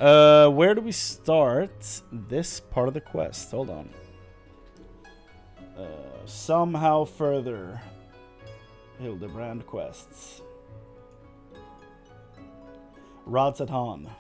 Where do we start this part of the quest? Hold on. Somehow further. Hildibrand quests. Vods at Han.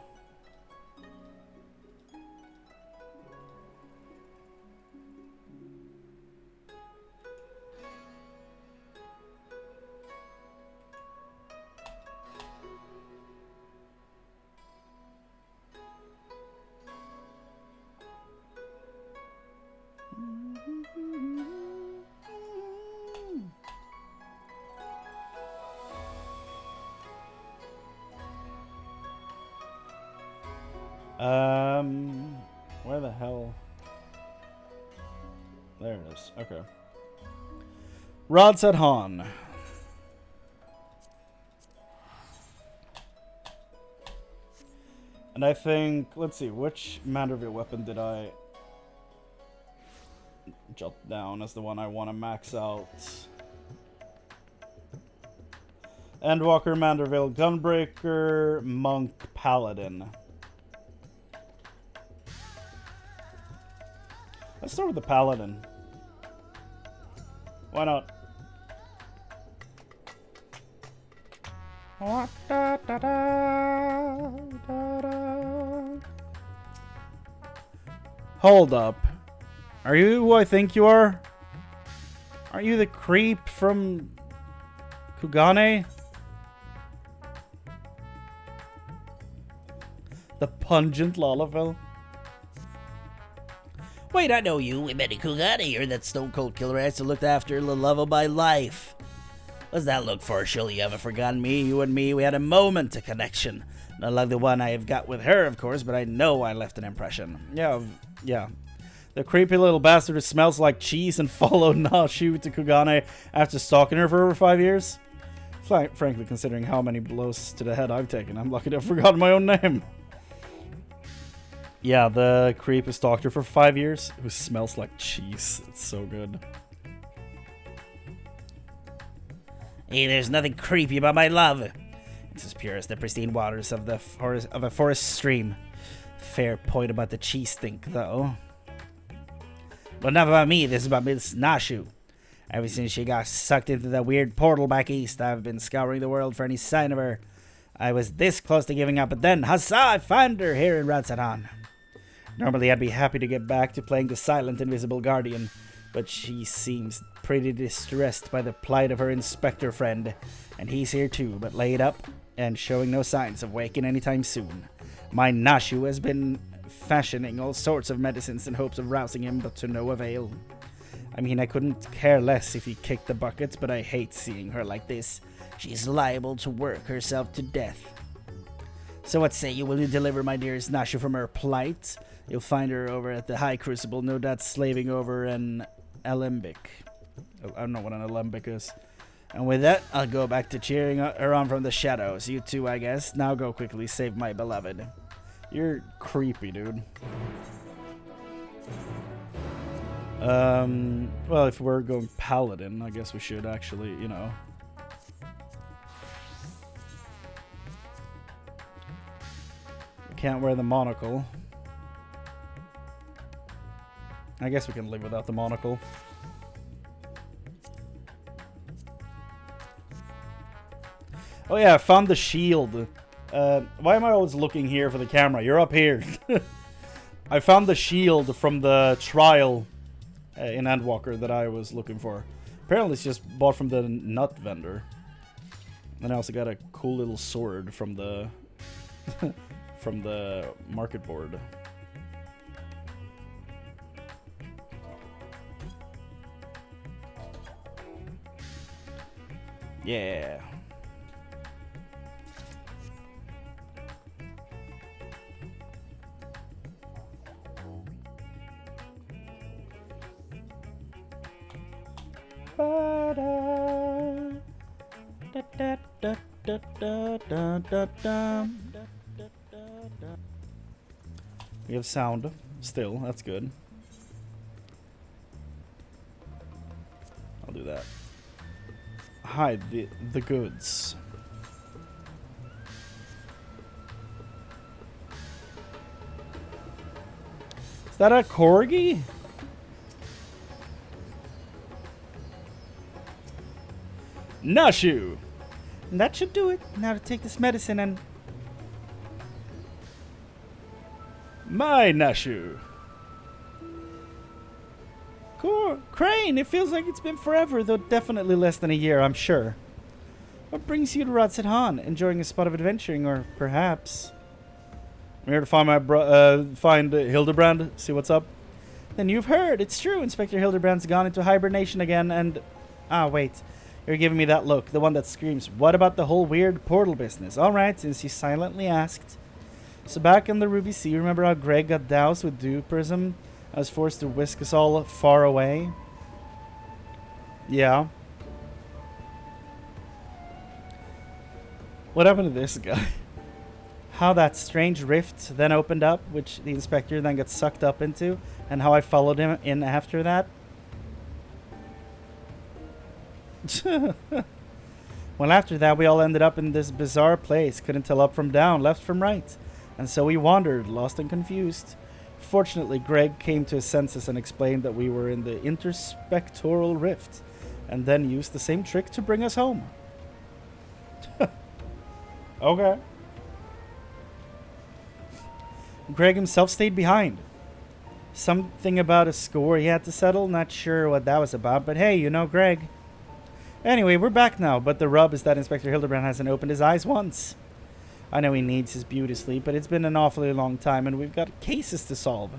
Where the hell? There it is. Okay. Vods at Han. And I think, let's see, which Manderville weapon did I jot down as the one I want to max out? Endwalker, Manderville, Gunbreaker, Monk, Paladin. Let's start with the Paladin. Why not? Hold up. Are you who I think you are? Aren't you the creep from Kugane? The pungent Lalafell? Wait, I know you. We met in Kugane. You're that stone cold killer ass who looked after the love of my life. What's that look for? Surely you haven't forgotten me. You and me, we had a moment of connection. Not like the one I have got with her, of course, but I know I left an impression. Yeah. The creepy little bastard who smells like cheese and followed Nashu to Kugane after stalking her for over 5 years? Frankly, considering how many blows to the head I've taken, I'm lucky to have forgotten my own name. Yeah, the creep who stalked her for 5 years, who smells like cheese. It's so good. Hey, there's nothing creepy about my love. It's as pure as the pristine waters of a forest stream. Fair point about the cheese stink, though. But enough about me, this is about Miss Nashu. Ever since she got sucked into that weird portal back east, I've been scouring the world for any sign of her. I was this close to giving up, but then, huzzah, I found her here in Vods at Han. Normally, I'd be happy to get back to playing the silent, invisible guardian, but she seems pretty distressed by the plight of her inspector friend, and he's here too, but laid up and showing no signs of waking anytime soon. My Nashu has been fashioning all sorts of medicines in hopes of rousing him, but to no avail. I mean, I couldn't care less if he kicked the buckets, but I hate seeing her like this. She's liable to work herself to death. So what say you? Will you deliver my dearest Nashu from her plight? You'll find her over at the High Crucible, no doubt slaving over an alembic. I don't know what an alembic is. And with that, I'll go back to cheering her on from the shadows. You too, I guess. Now go quickly save my beloved. You're creepy, dude. Well, if we're going Paladin, I guess we should actually, you know. Can't wear the monocle. I guess we can live without the monocle. Oh yeah, I found the shield. Why am I always looking here for the camera? You're up here. I found the shield from the trial in Endwalker that I was looking for. Apparently it's just bought from the nut vendor. And I also got a cool little sword from the from the market board. Yeah. We have sound still, that's good. I'll do that. Hide the goods. Is that a corgi? Nashu! That should do it. Now to take this medicine and... My Nashu! Chrane, it feels like it's been forever, though definitely less than a year, I'm sure. What brings you to Rodset, enjoying a spot of adventuring, or perhaps... I'm here to find my find Hildibrand, see what's up. Then you've heard. It's true. Inspector Hildibrand's gone into hibernation again, and... Ah, wait. You're giving me that look, the one that screams, what about the whole weird portal business? Alright, since you silently asked. So back in the Ruby Sea, remember how Greg got doused with dew prism? I was forced to whisk us all far away. Yeah. What happened to this guy? How that strange rift then opened up, which the inspector then got sucked up into, and how I followed him in after that. Well, after that, we all ended up in this bizarre place. Couldn't tell up from down, left from right. And so we wandered, lost and confused. Fortunately, Greg came to his senses and explained that we were in the interspectoral rift, and then used the same trick to bring us home. Okay. Greg himself stayed behind. Something about a score he had to settle. Not sure what that was about, but hey, you know Greg. Anyway, we're back now, but the rub is that Inspector Hildibrand hasn't opened his eyes once. I know he needs his beauty sleep, but it's been an awfully long time, and we've got cases to solve.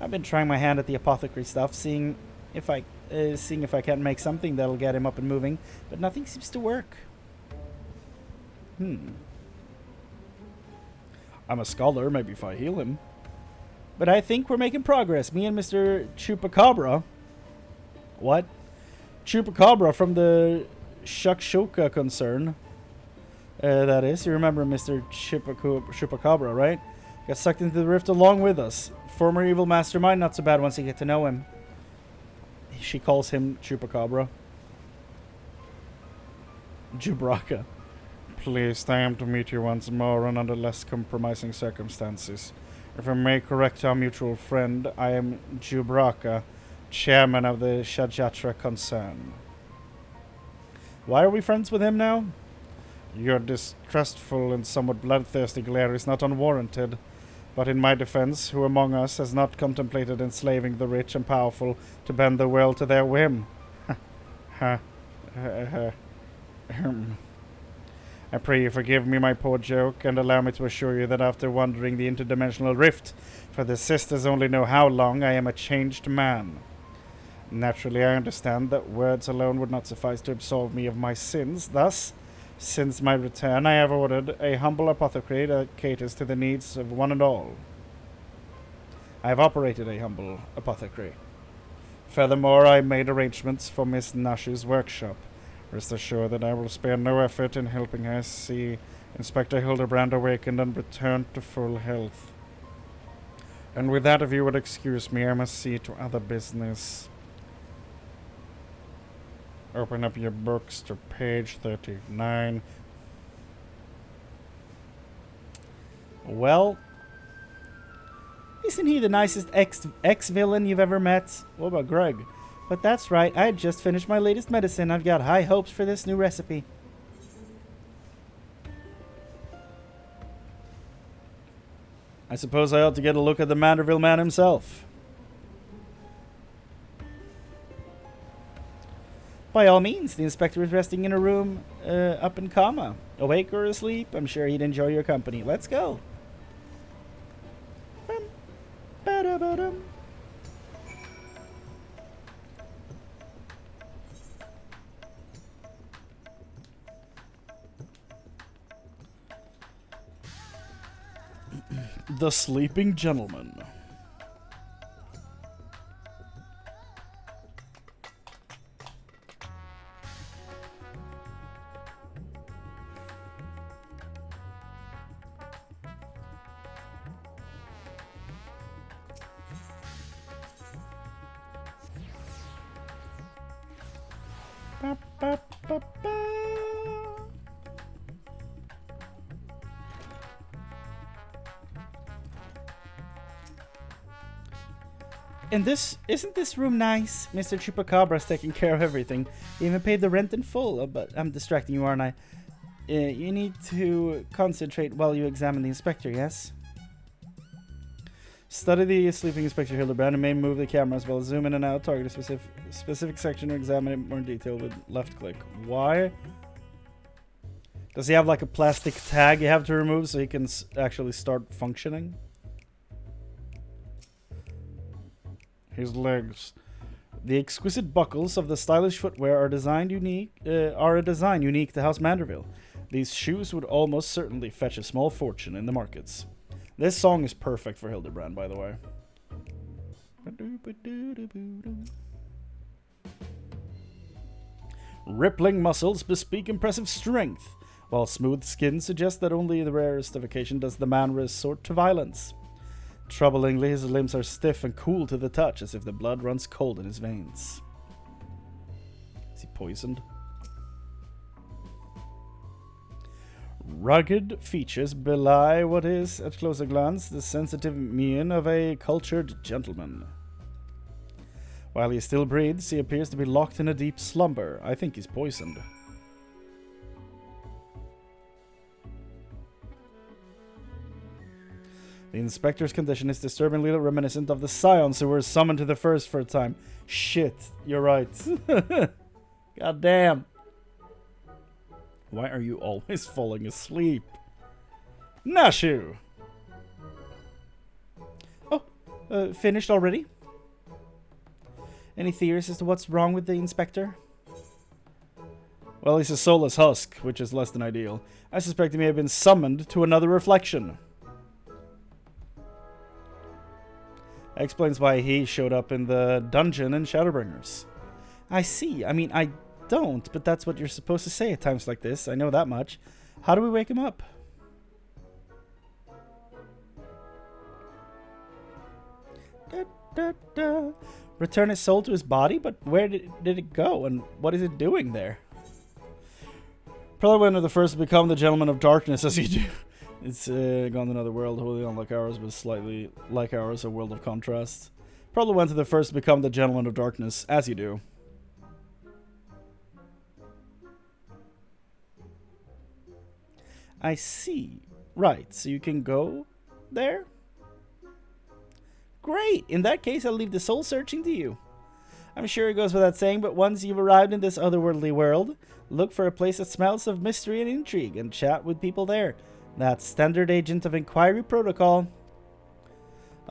I've been trying my hand at the apothecary stuff, seeing if I can make something that'll get him up and moving, but nothing seems to work. I'm a scholar, maybe if I heal him. But I think we're making progress. Me and Mr. Chupacabra. What? Chupacabra from the Shakshuka concern. That is. You remember Mr. Chupacabra, right? Got sucked into the rift along with us. Former evil mastermind, not so bad once you get to know him. She calls him Chupacabra. Jubraka. Pleased I am to meet you once more and under less compromising circumstances. If I may correct our mutual friend, I am Jubraka, chairman of the Shajatra concern. Why are we friends with him now? Your distrustful and somewhat bloodthirsty glare is not unwarranted, but in my defense, who among us has not contemplated enslaving the rich and powerful to bend the world to their whim? I pray you forgive me my poor joke, and allow me to assure you that after wandering the interdimensional rift, for the sisters only know how long, I am a changed man. Naturally, I understand that words alone would not suffice to absolve me of my sins. Thus, since my return, I have ordered a humble apothecary that caters to the needs of one and all. I have operated a humble apothecary. Furthermore, I made arrangements for Miss Nashu's workshop. Rest assured that I will spare no effort in helping her see Inspector Hildibrand awakened and returned to full health. And with that, if you would excuse me, I must see to other business. Open up your books to page 39. Well, isn't he the nicest ex-villain you've ever met? What about Greg? But that's right, I just finished my latest medicine. I've got high hopes for this new recipe. I suppose I ought to get a look at the Manderville man himself. By all means, the inspector is resting in a room up in coma. Awake or asleep, I'm sure he'd enjoy your company. Let's go. The Sleeping Gentleman. Ba, ba, ba, ba. And isn't this room nice? Mr. Chupacabra's taking care of everything. He even paid the rent in full. But I'm distracting you, aren't I? You need to concentrate while you examine the inspector, yes? Study the sleeping Inspector Hildibrand and may move the camera as well. Zoom in and out, target a specific section or examine it more in detail with left click. Why? Does he have like a plastic tag you have to remove so he can actually start functioning? His legs. The exquisite buckles of the stylish footwear are a design unique to House Manderville. These shoes would almost certainly fetch a small fortune in the markets. This song is perfect for Hildibrand, by the way. Rippling muscles bespeak impressive strength, while smooth skin suggests that only the rarest of occasion does the man resort to violence. Troublingly, his limbs are stiff and cool to the touch, as if the blood runs cold in his veins. Is he poisoned? Rugged features belie what is, at closer glance, the sensitive mien of a cultured gentleman. While he still breathes, he appears to be locked in a deep slumber. I think he's poisoned. The inspector's condition is disturbingly reminiscent of the scions who were summoned to the first for a time. Shit, you're right. God damn. Why are you always falling asleep? Nashu! Oh, finished already? Any theories as to what's wrong with the inspector? Well, he's a soulless husk, which is less than ideal. I suspect he may have been summoned to another reflection. That explains why he showed up in the dungeon in Shadowbringers. I see. I mean, I don't, but that's what you're supposed to say at times like this. I know that much. How do we wake him up? Da, da, da. Return his soul to his body? But where did it go? And what is it doing there? Probably one of the first to become the Gentleman of Darkness, as you do. It's gone to another world, wholly unlike ours, but slightly like ours, a world of contrast. Probably went to the first to become the Gentleman of Darkness, as you do. I see. Right, so you can go there? Great! In that case, I'll leave the soul searching to you. I'm sure it goes without saying, but once you've arrived in this otherworldly world, look for a place that smells of mystery and intrigue, and chat with people there. That's standard agent of inquiry protocol.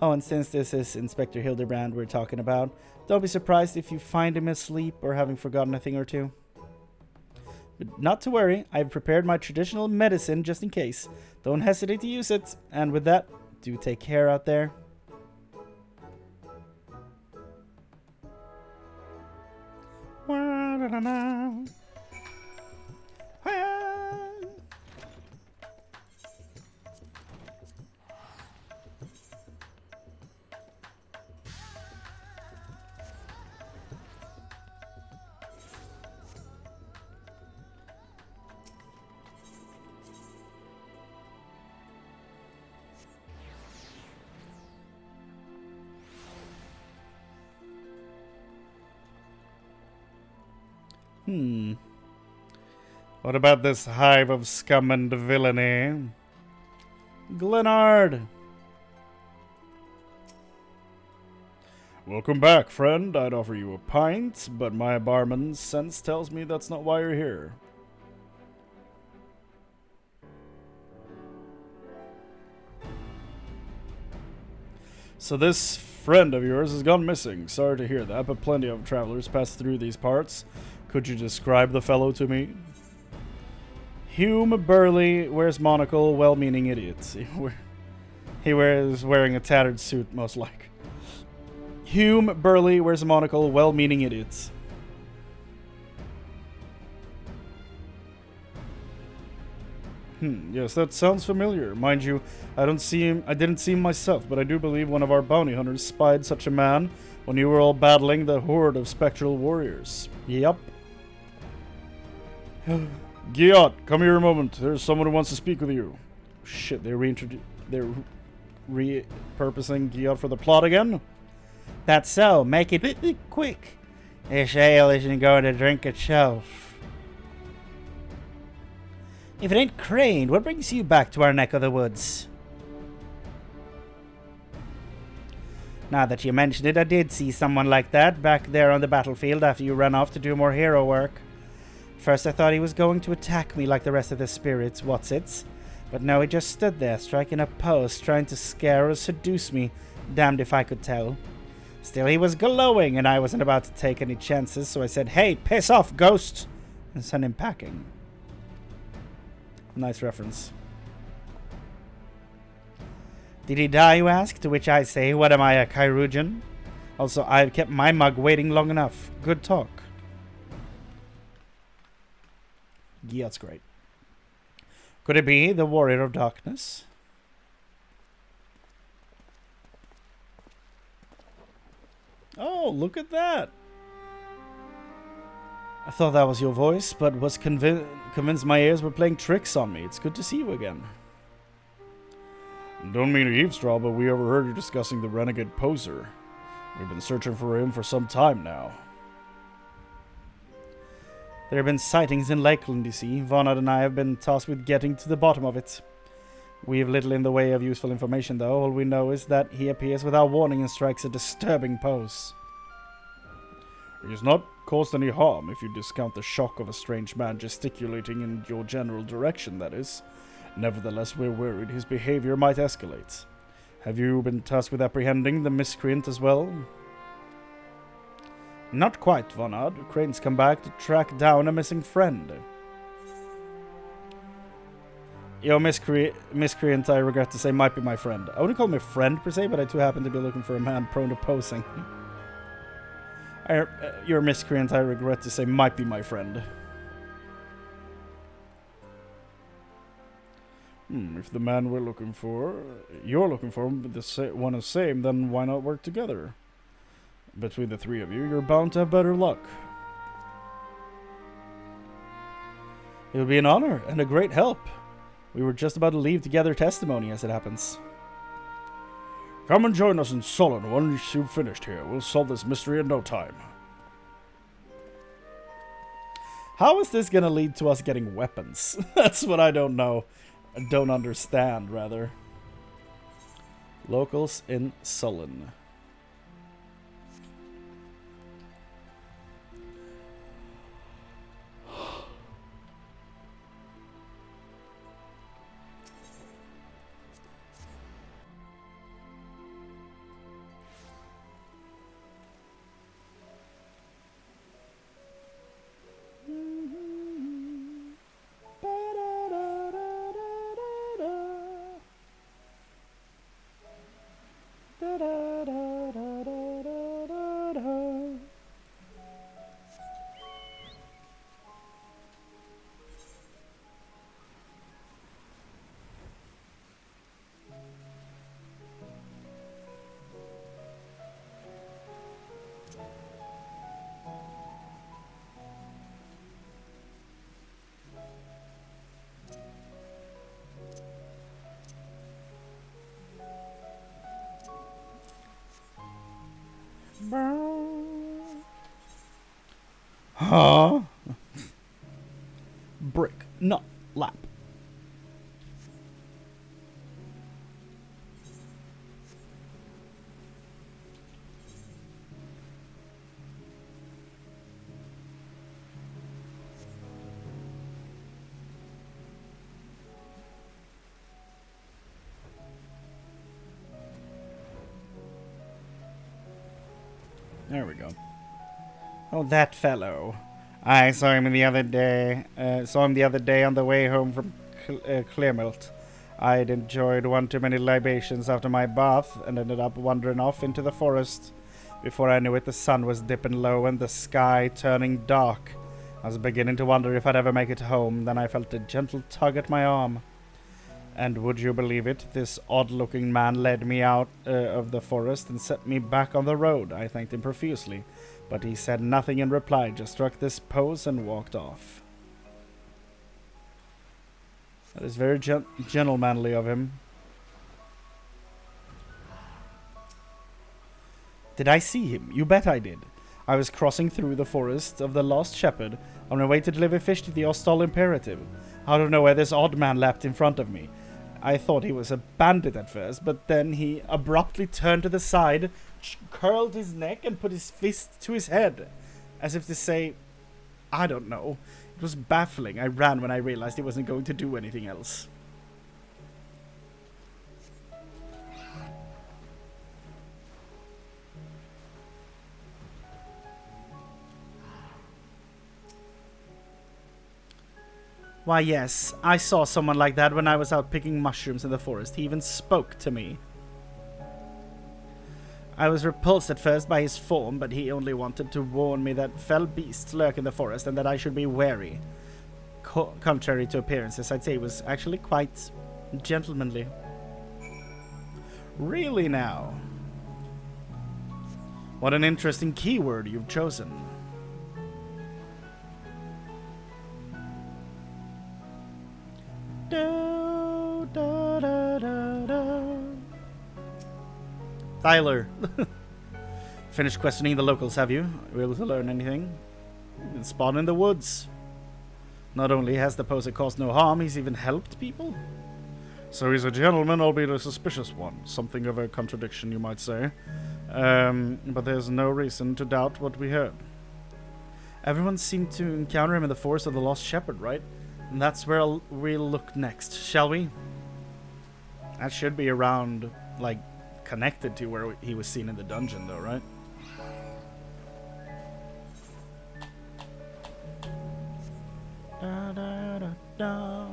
Oh, and since this is Inspector Hildibrand we're talking about, don't be surprised if you find him asleep or having forgotten a thing or two. But not to worry, I've prepared my traditional medicine just in case. Don't hesitate to use it. And with that, do take care out there. What about this hive of scum and villainy? Glenard! Welcome back, friend. I'd offer you a pint, but my barman's sense tells me that's not why you're here. So this friend of yours has gone missing. Sorry to hear that, but plenty of travelers pass through these parts. Could you describe the fellow to me? Hume Burley wears monocle, well-meaning idiot. He wears wearing a tattered suit, most like. Hume Burley wears a monocle, well-meaning idiot. Yes, that sounds familiar. Mind you, I didn't see him myself, but I do believe one of our bounty hunters spied such a man when you were all battling the horde of spectral warriors. Yup. Giot, come here a moment. There's someone who wants to speak with you. Shit, they're repurposing Giot for the plot again? That's so. Make it quick. This ale isn't going to drink itself. If it ain't Chrane, what brings you back to our neck of the woods? Now that you mention it, I did see someone like that back there on the battlefield after you ran off to do more hero work. First I thought he was going to attack me like the rest of the spirits, whatsits. But no, he just stood there, striking a pose, trying to scare or seduce me. Damned if I could tell. Still, he was glowing, and I wasn't about to take any chances, so I said, "Hey, piss off, ghost!" and sent him packing. Nice reference. Did he die, you ask? To which I say, what am I, a Chirurgeon? Also, I've kept my mug waiting long enough. Good talk. Yeah, that's great. Could it be the Warrior of Darkness? Oh, look at that. I thought that was your voice, but was convinced my ears were playing tricks on me. It's good to see you again. Don't mean to eavesdrop, but we overheard you discussing the renegade poser. We've been searching for him for some time now. There have been sightings in Lakeland, you see. Vonad and I have been tasked with getting to the bottom of it. We have little in the way of useful information, though. All we know is that he appears without warning and strikes a disturbing pose. He has not caused any harm, if you discount the shock of a strange man gesticulating in your general direction, that is. Nevertheless, we're worried his behavior might escalate. Have you been tasked with apprehending the miscreant as well? Not quite, Vonad. Crane's come back to track down a missing friend. Your miscreant, I regret to say, might be my friend. I wouldn't call him a friend per se, but I too happen to be looking for a man prone to posing. Your miscreant, I regret to say, might be my friend. If the man you're looking for, the one is same, then why not work together? Between the three of you, you're bound to have better luck. It would be an honor and a great help. We were just about to leave to gather testimony, as it happens. Come and join us in Sullen once you've finished here. We'll solve this mystery in no time. How is this going to lead to us getting weapons? That's what I don't know. I don't understand, rather. Locals in Sullen. Huh? Brick, not lap. There we go. Oh, that fellow. I saw him the other day. On the way home from Clearmelt. I'd enjoyed one too many libations after my bath and ended up wandering off into the forest. Before I knew it, the sun was dipping low and the sky turning dark. I was beginning to wonder if I'd ever make it home. Then I felt a gentle tug at my arm. And would you believe it? This odd-looking man led me out of the forest and set me back on the road. I thanked him profusely, but he said nothing in reply, just struck this pose and walked off. That is very gentlemanly of him. Did I see him? You bet I did. I was crossing through the forest of the Lost Shepherd on my way to deliver fish to the Ostal Imperative. Out of nowhere, this odd man leapt in front of me. I thought he was a bandit at first, but then he abruptly turned to the side, curled his neck, and put his fist to his head, as if to say, I don't know. It was baffling. I ran when I realized he wasn't going to do anything else. Why, yes, I saw someone like that when I was out picking mushrooms in the forest. He even spoke to me. I was repulsed at first by his form, but he only wanted to warn me that fell beasts lurk in the forest and that I should be wary. Contrary to appearances, I'd say he was actually quite gentlemanly. Really now? What an interesting keyword you've chosen. Tyler. Finished questioning the locals, have you? Were you able to learn anything? Been spotted in the woods. Not only has the poser caused no harm, he's even helped people. So he's a gentleman, albeit a suspicious one. Something of a contradiction, you might say. But there's no reason to doubt what we heard. Everyone seemed to encounter him in the forest of the Lost Shepherd, right? And that's where we'll look next, shall we? That should be around, like, connected to where he was seen in the dungeon, though, right? Da, da, da, da.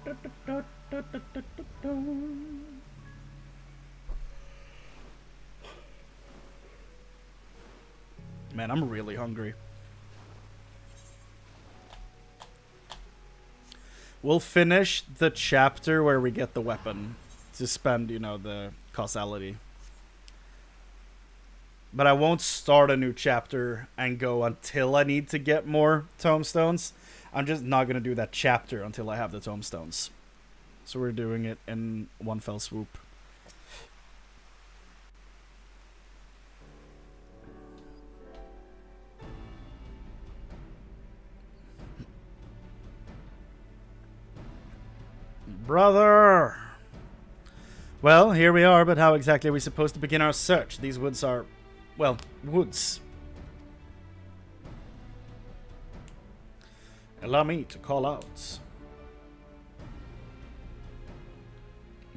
Da, da, da, da, da, da, da. Man, I'm really hungry. We'll finish the chapter where we get the weapon to spend, you know, the causality. But I won't start a new chapter and go until I need to get more tomestones. I'm just not going to do that chapter until I have the tomestones. So we're doing it in one fell swoop. Brother! Well, here we are, but how exactly are we supposed to begin our search? These woods are, well, woods. Allow me to call out.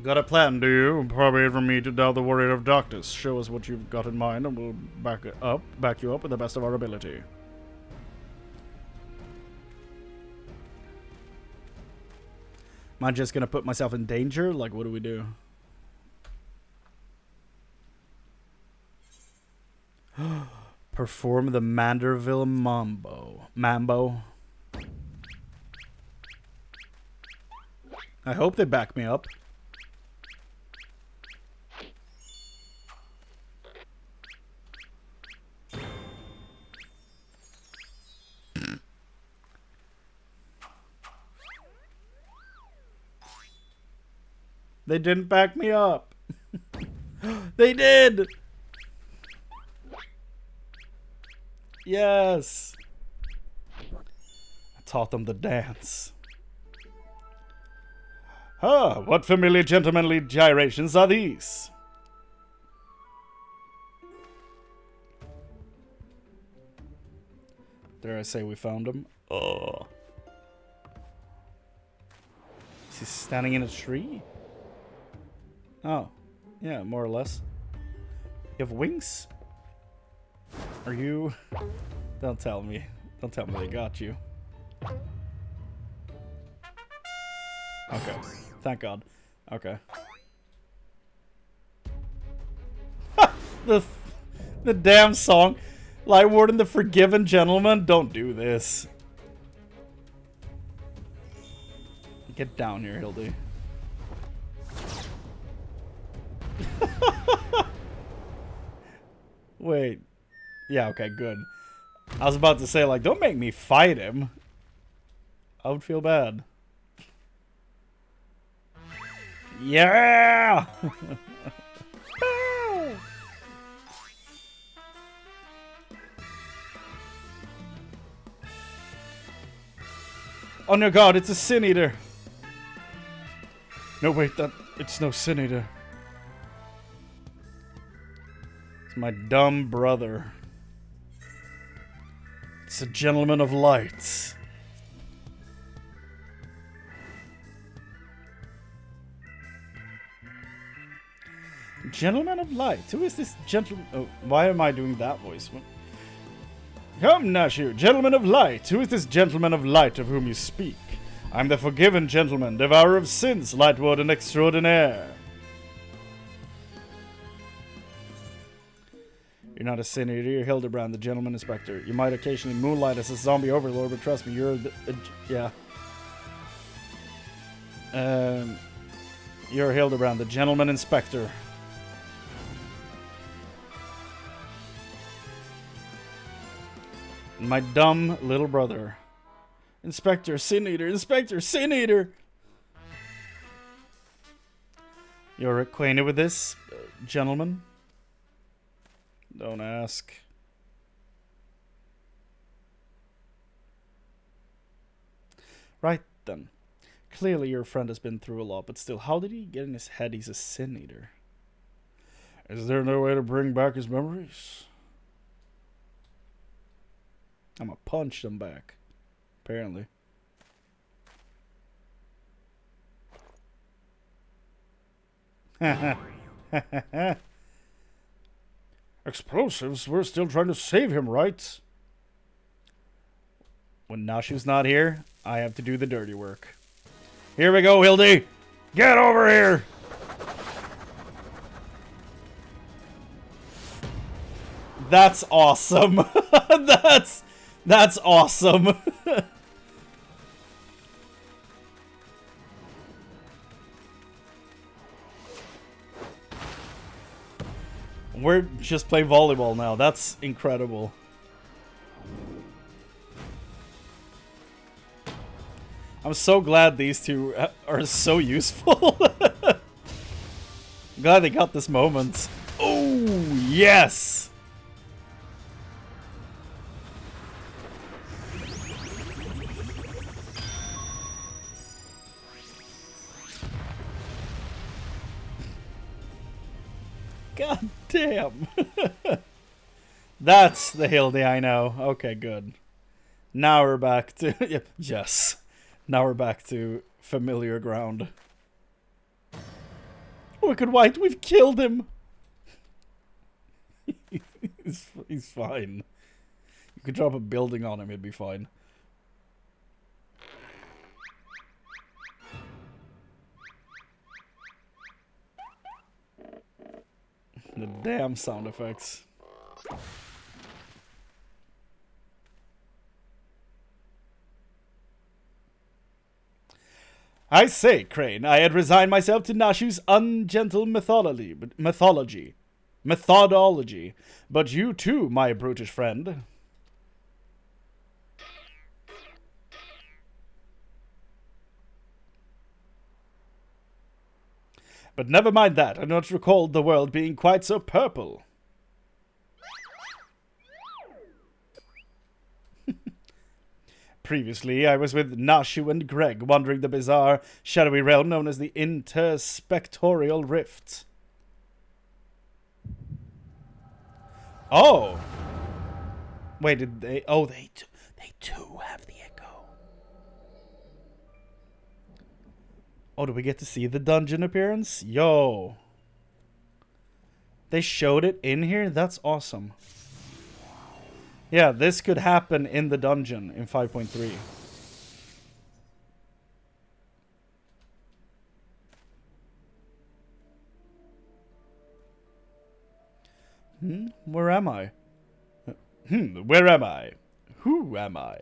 Got a plan, do you? Probably for me to doubt the warrior of darkness. Show us what you've got in mind and we'll back you up with the best of our ability. Am I just gonna put myself in danger? Like, what do we do? Perform the Manderville Mambo. I hope they back me up. They didn't back me up. They did! Yes! I taught them the dance. Ah, what familiar gentlemanly gyrations are these? Dare I say we found him? Oh. Is he standing in a tree? Oh, yeah, more or less. You have wings? Are you... Don't tell me. Don't tell me they got you. Okay. Thank God. Okay. the damn song. Light Warden, the Forgiven Gentleman. Don't do this. Get down here, Hildy. Wait. Yeah, okay, good. I was about to say, like, don't make me fight him. I would feel bad. Yeah! Oh no god, it's a Sin Eater! No wait, it's no Sin Eater. It's my dumb brother. It's a Gentleman of Light. Gentleman of Light? Who is this gentleman? Oh, why am I doing that voice? Come, Nashu, Gentleman of Light. Who is this Gentleman of Light of whom you speak? I'm the forgiven gentleman, devourer of sins, light warden extraordinaire. You're not a Sin Eater, you're Hildibrand, the gentleman inspector. You might occasionally moonlight as a zombie overlord, but trust me, you're yeah. You're Hildibrand, the gentleman inspector. And my dumb little brother. Inspector, Sin Eater, Inspector, Sin Eater! You're acquainted with this, gentleman? Don't ask. Right then. Clearly your friend has been through a lot, but still, how did he get in his head he's a Sin Eater? Is there no way to bring back his memories? I'm gonna punch them back. Apparently. Explosives? We're still trying to save him, right? When Nashu's not here, I have to do the dirty work. Here we go, Hildy! Get over here! That's awesome. That's awesome. We're just playing volleyball now. That's incredible. I'm so glad these two are so useful. Glad they got this moment. Oh, yes! God damn. That's the Hildy I know. Okay, good. Now we're back to... yes. Now we're back to familiar ground. Wicked White, we've killed him! he's fine. You could drop a building on him, he'd be fine. The damn sound effects. I say, Chrane, I had resigned myself to Nashu's ungentle methodology. But you too, my brutish friend. But never mind that, I do not recall the world being quite so purple. Previously, I was with Nashu and Greg, wandering the bizarre, shadowy realm known as the Interspectorial Rift. Oh! Wait, did they... Oh, they too have the echo. Oh, do we get to see the dungeon appearance? Yo. They showed it in here? That's awesome. Yeah, this could happen in the dungeon in 5.3. Where am I? Where am I? Who am I?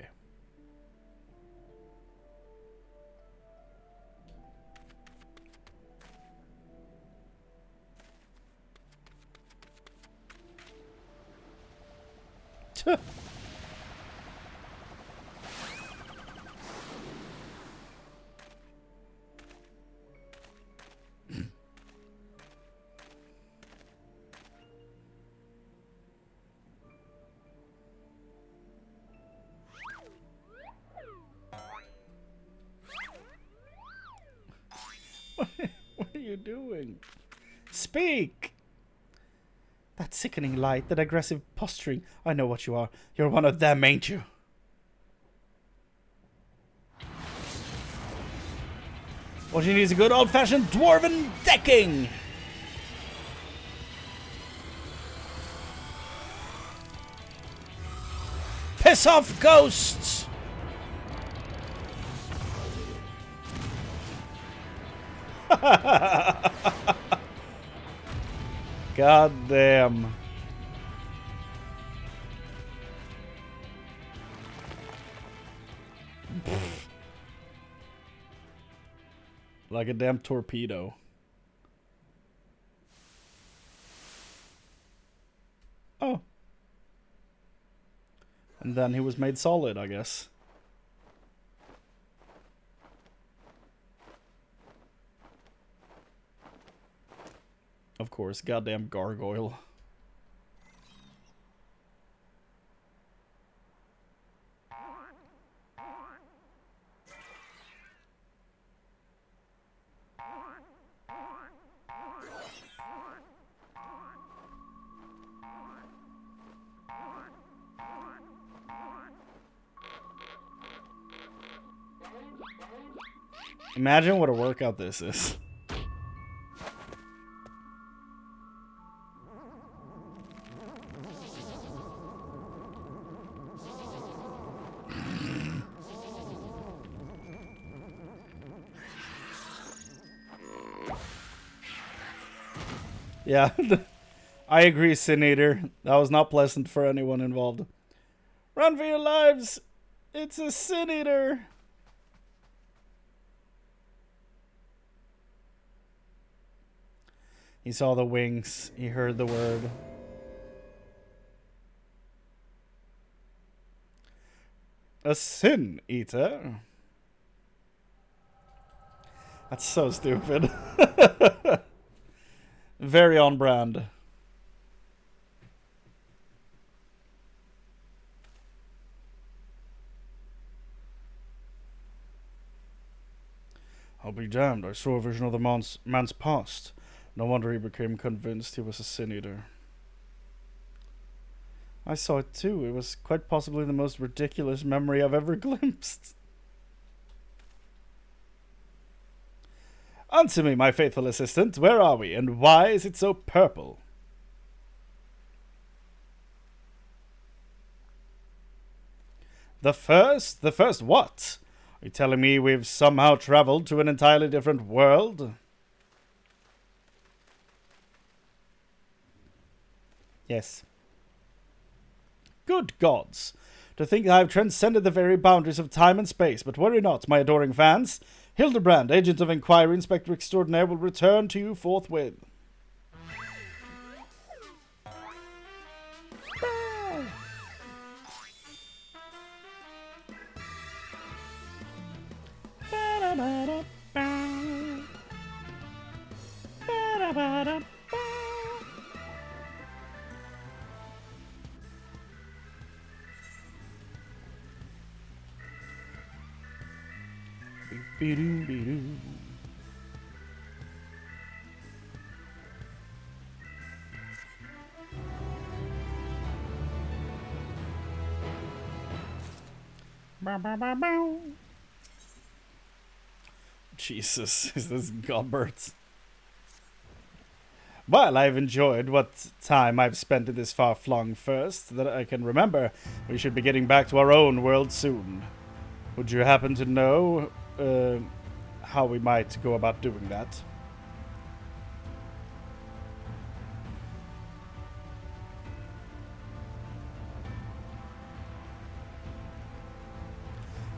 you doing? Speak! That sickening light, that aggressive posturing. I know what you are. You're one of them, ain't you? What you need is a good old-fashioned dwarven decking! Piss off, ghosts! God damn. Like a damn torpedo. Oh. And then he was made solid, I guess. Of course, goddamn gargoyle. Imagine what a workout this is. Yeah, I agree, Sin Eater. That was not pleasant for anyone involved. Run for your lives! It's a Sin Eater! He saw the wings. He heard the word. A Sin Eater? That's so stupid. Very on brand. I'll be damned. I saw a vision of the man's past. No wonder he became convinced he was a Sin Eater. I saw it too. It was quite possibly the most ridiculous memory I've ever glimpsed. Answer me, my faithful assistant. Where are we, and why is it so purple? The first? The first what? Are you telling me we've somehow traveled to an entirely different world? Yes. Good gods. To think I've transcended the very boundaries of time and space, but worry not, my adoring fans. Hildibrand, Agent of Inquiry, Inspector Extraordinaire, will return to you forthwith. Jesus, is this Godbert? Well, I've enjoyed what time I've spent in this far-flung first that I can remember. We should be getting back to our own world soon. Would you happen to know how we might go about doing that?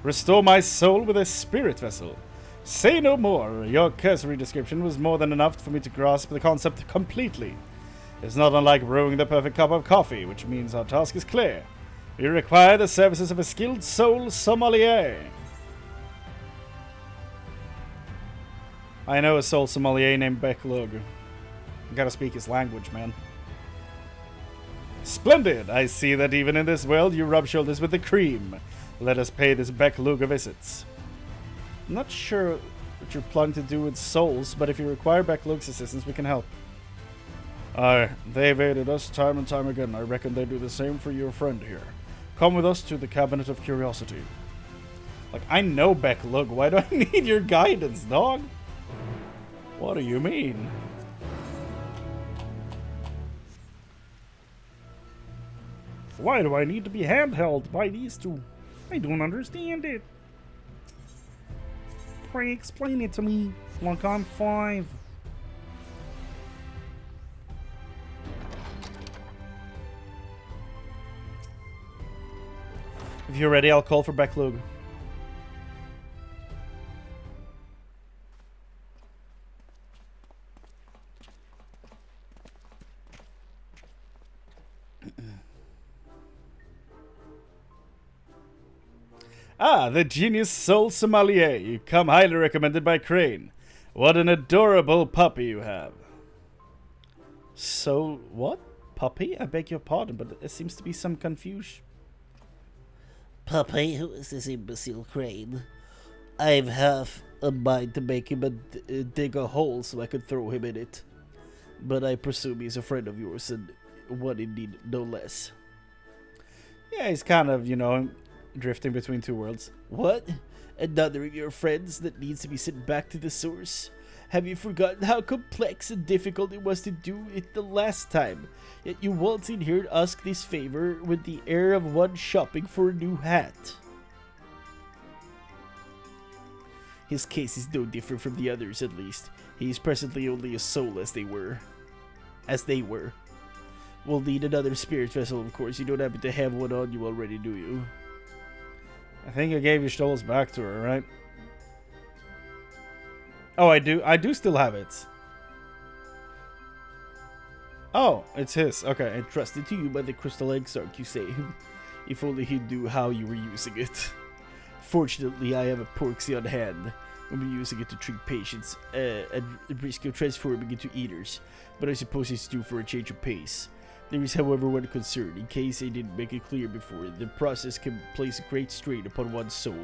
Restore my soul with a spirit vessel. Say no more. Your cursory description was more than enough for me to grasp the concept completely. It's not unlike brewing the perfect cup of coffee, which means our task is clear. We require the services of a skilled soul sommelier. I know a soul sommelier named Becklug. Gotta speak his language, man. Splendid! I see that even in this world you rub shoulders with the cream. Let us pay this Becklug a visit. I'm not sure what you're planning to do with souls, but if you require Backlug's assistance, we can help. Aye, they've aided us time and time again. I reckon they do the same for your friend here. Come with us to the Cabinet of Curiosity. Like, I know Backlug. Why do I need your guidance, dog? What do you mean? Why do I need to be handheld by these two? I don't understand it. Pray explain it to me. Like I'm 5. If you're ready, I'll call for Backlug. Ah, the genius soul sommelier. You come highly recommended by Chrane. What an adorable puppy you have. So, what? Puppy? I beg your pardon, but there seems to be some confusion. Puppy, who is this imbecile Chrane? I've half a mind to make him dig a hole so I could throw him in it. But I presume he's a friend of yours, and one indeed no less. Yeah, he's kind of, you know, drifting between two worlds. What? Another of your friends that needs to be sent back to the source? Have you forgotten how complex and difficult it was to do it the last time? Yet you waltz in here to ask this favor with the air of one shopping for a new hat. His case is no different from the others, at least. He is presently only a soul as they were. We'll need another spirit vessel, of course. You don't happen to have one on you already, do you? I think I gave your stoles back to her, right? Oh, I do. I do still have it. Oh, it's his. Okay. Entrusted to you by the Crystal Exarch, you say. If only he knew how you were using it. Fortunately, I have a porksy on hand. I'll be using it to treat patients at risk of transforming into eaters, but I suppose it's due for a change of pace. There is, however, one concern. In case I didn't make it clear before, the process can place a great strain upon one's soul.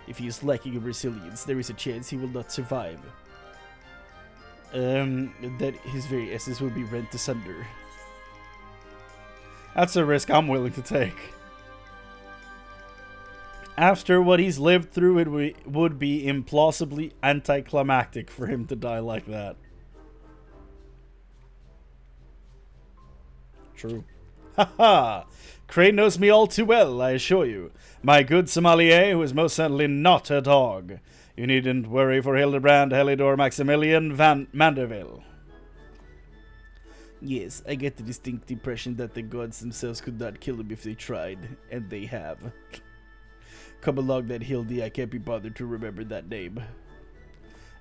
If he is lacking in resilience, there is a chance he will not survive. That his very essence will be rent asunder. That's a risk I'm willing to take. After what he's lived through, it would be implausibly anticlimactic for him to die like that. True. Haha! Chrane knows me all too well, I assure you. My good sommelier, who is most certainly not a dog. You needn't worry for Hildibrand, Helidor, Maximilian, Van Manderville. Yes, I get the distinct impression that the gods themselves could not kill him if they tried, and they have. Come along then, Hildy, I can't be bothered to remember that name.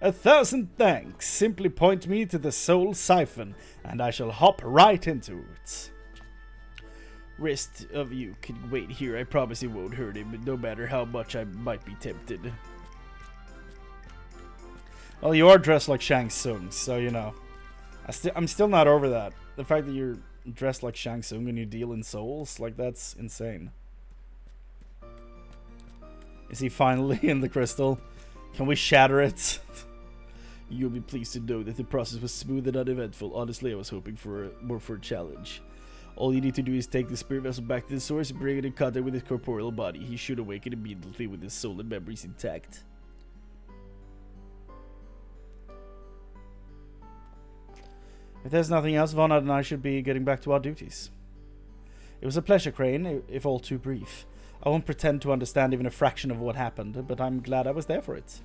1,000 thanks. Simply point me to the soul siphon, and I shall hop right into it. Rest of you can wait here. I promise it won't hurt him, no matter how much I might be tempted. Well, you are dressed like Shang Tsung, so you know. I'm still not over that. The fact that you're dressed like Shang Tsung and you deal in souls, like that's insane. Is he finally in the crystal? Can we shatter it? You'll be pleased to know that the process was smooth and uneventful. Honestly, I was hoping for more for a challenge. All you need to do is take the spirit vessel back to the source and bring it in contact with his corporeal body. He should awaken immediately with his soul and memories intact. If there's nothing else, Von and I should be getting back to our duties. It was a pleasure, Chrane, if all too brief. I won't pretend to understand even a fraction of what happened, but I'm glad I was there for it.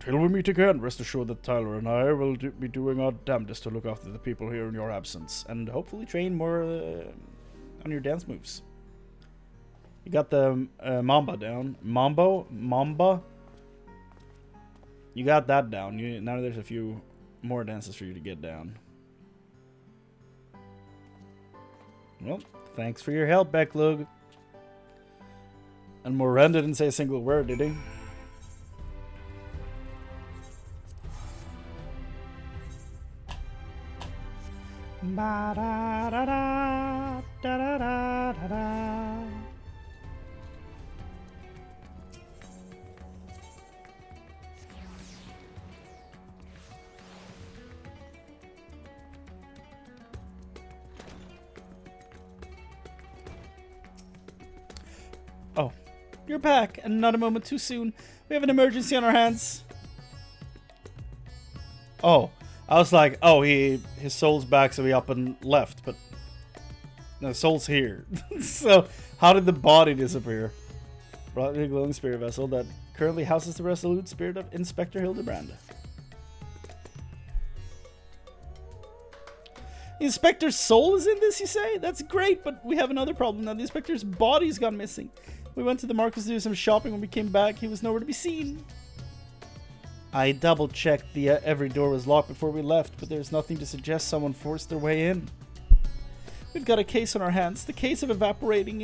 Till we meet again, rest assured that Tyler and I will be doing our damnedest to look after the people here in your absence, and hopefully train more on your dance moves. You got the Mamba down. Mamba? You got that down. Now there's a few more dances for you to get down. Well, thanks for your help, Backlug. And Moran didn't say a single word, did he? Ba da da da da da da da da. You're back, and not a moment too soon. We have an emergency on our hands. Oh, I was like, oh, his soul's back, so he up and left, but no, soul's here. So, how did the body disappear? Brought in a glowing spirit vessel that currently houses the resolute spirit of Inspector Hildibrand. The Inspector's soul is in this, you say? That's great, but we have another problem now. The Inspector's body's gone missing. We went to the markets to do some shopping. When we came back, he was nowhere to be seen. I double-checked every door was locked before we left, but there's nothing to suggest someone forced their way in. We've got a case on our hands, the case of evaporating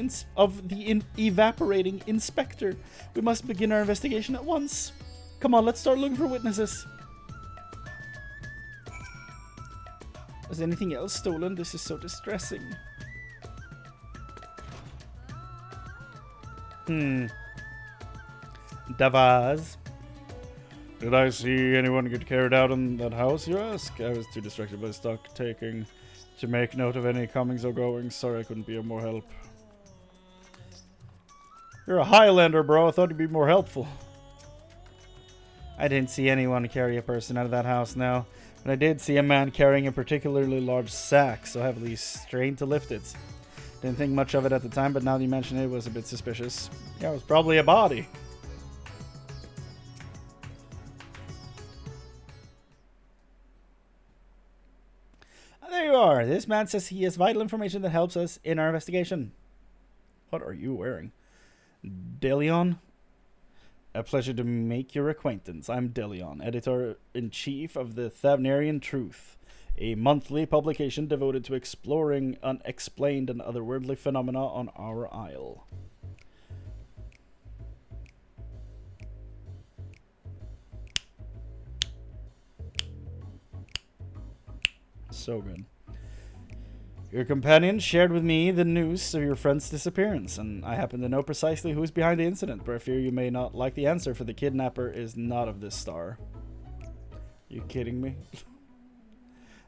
inspector. We must begin our investigation at once. Come on, let's start looking for witnesses. Was anything else stolen? This is so distressing. Vods. Did I see anyone get carried out in that house, you ask? I was too distracted by stock taking to make note of any comings or goings. Sorry I couldn't be of more help. You're a Highlander, bro. I thought you'd be more helpful. I didn't see anyone carry a person out of that house now, but I did see a man carrying a particularly large sack, so heavily strained to lift it. Didn't think much of it at the time, but now that you mention it, it was a bit suspicious. Yeah, it was probably a body. There you are. This man says he has vital information that helps us in our investigation. What are you wearing? Delion? A pleasure to make your acquaintance. I'm Delion, editor-in-chief of the Thavnarian Truth, a monthly publication devoted to exploring unexplained and otherworldly phenomena on our isle. So good. Your companion shared with me the news of your friend's disappearance, and I happen to know precisely who is behind the incident, but I fear you may not like the answer, for the kidnapper is not of this star. You kidding me?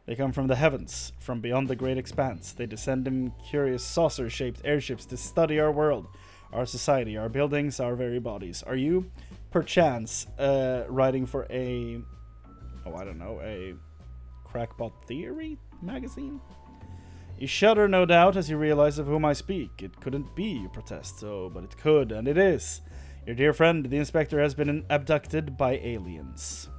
They come from the heavens, from beyond the great expanse. They descend in curious saucer-shaped airships to study our world, our society, our buildings, our very bodies. Are you, perchance, writing for a crackpot theory magazine? You shudder, no doubt, as you realize of whom I speak. It couldn't be, you protest, but it could, and it is. Your dear friend, the Inspector, has been abducted by aliens.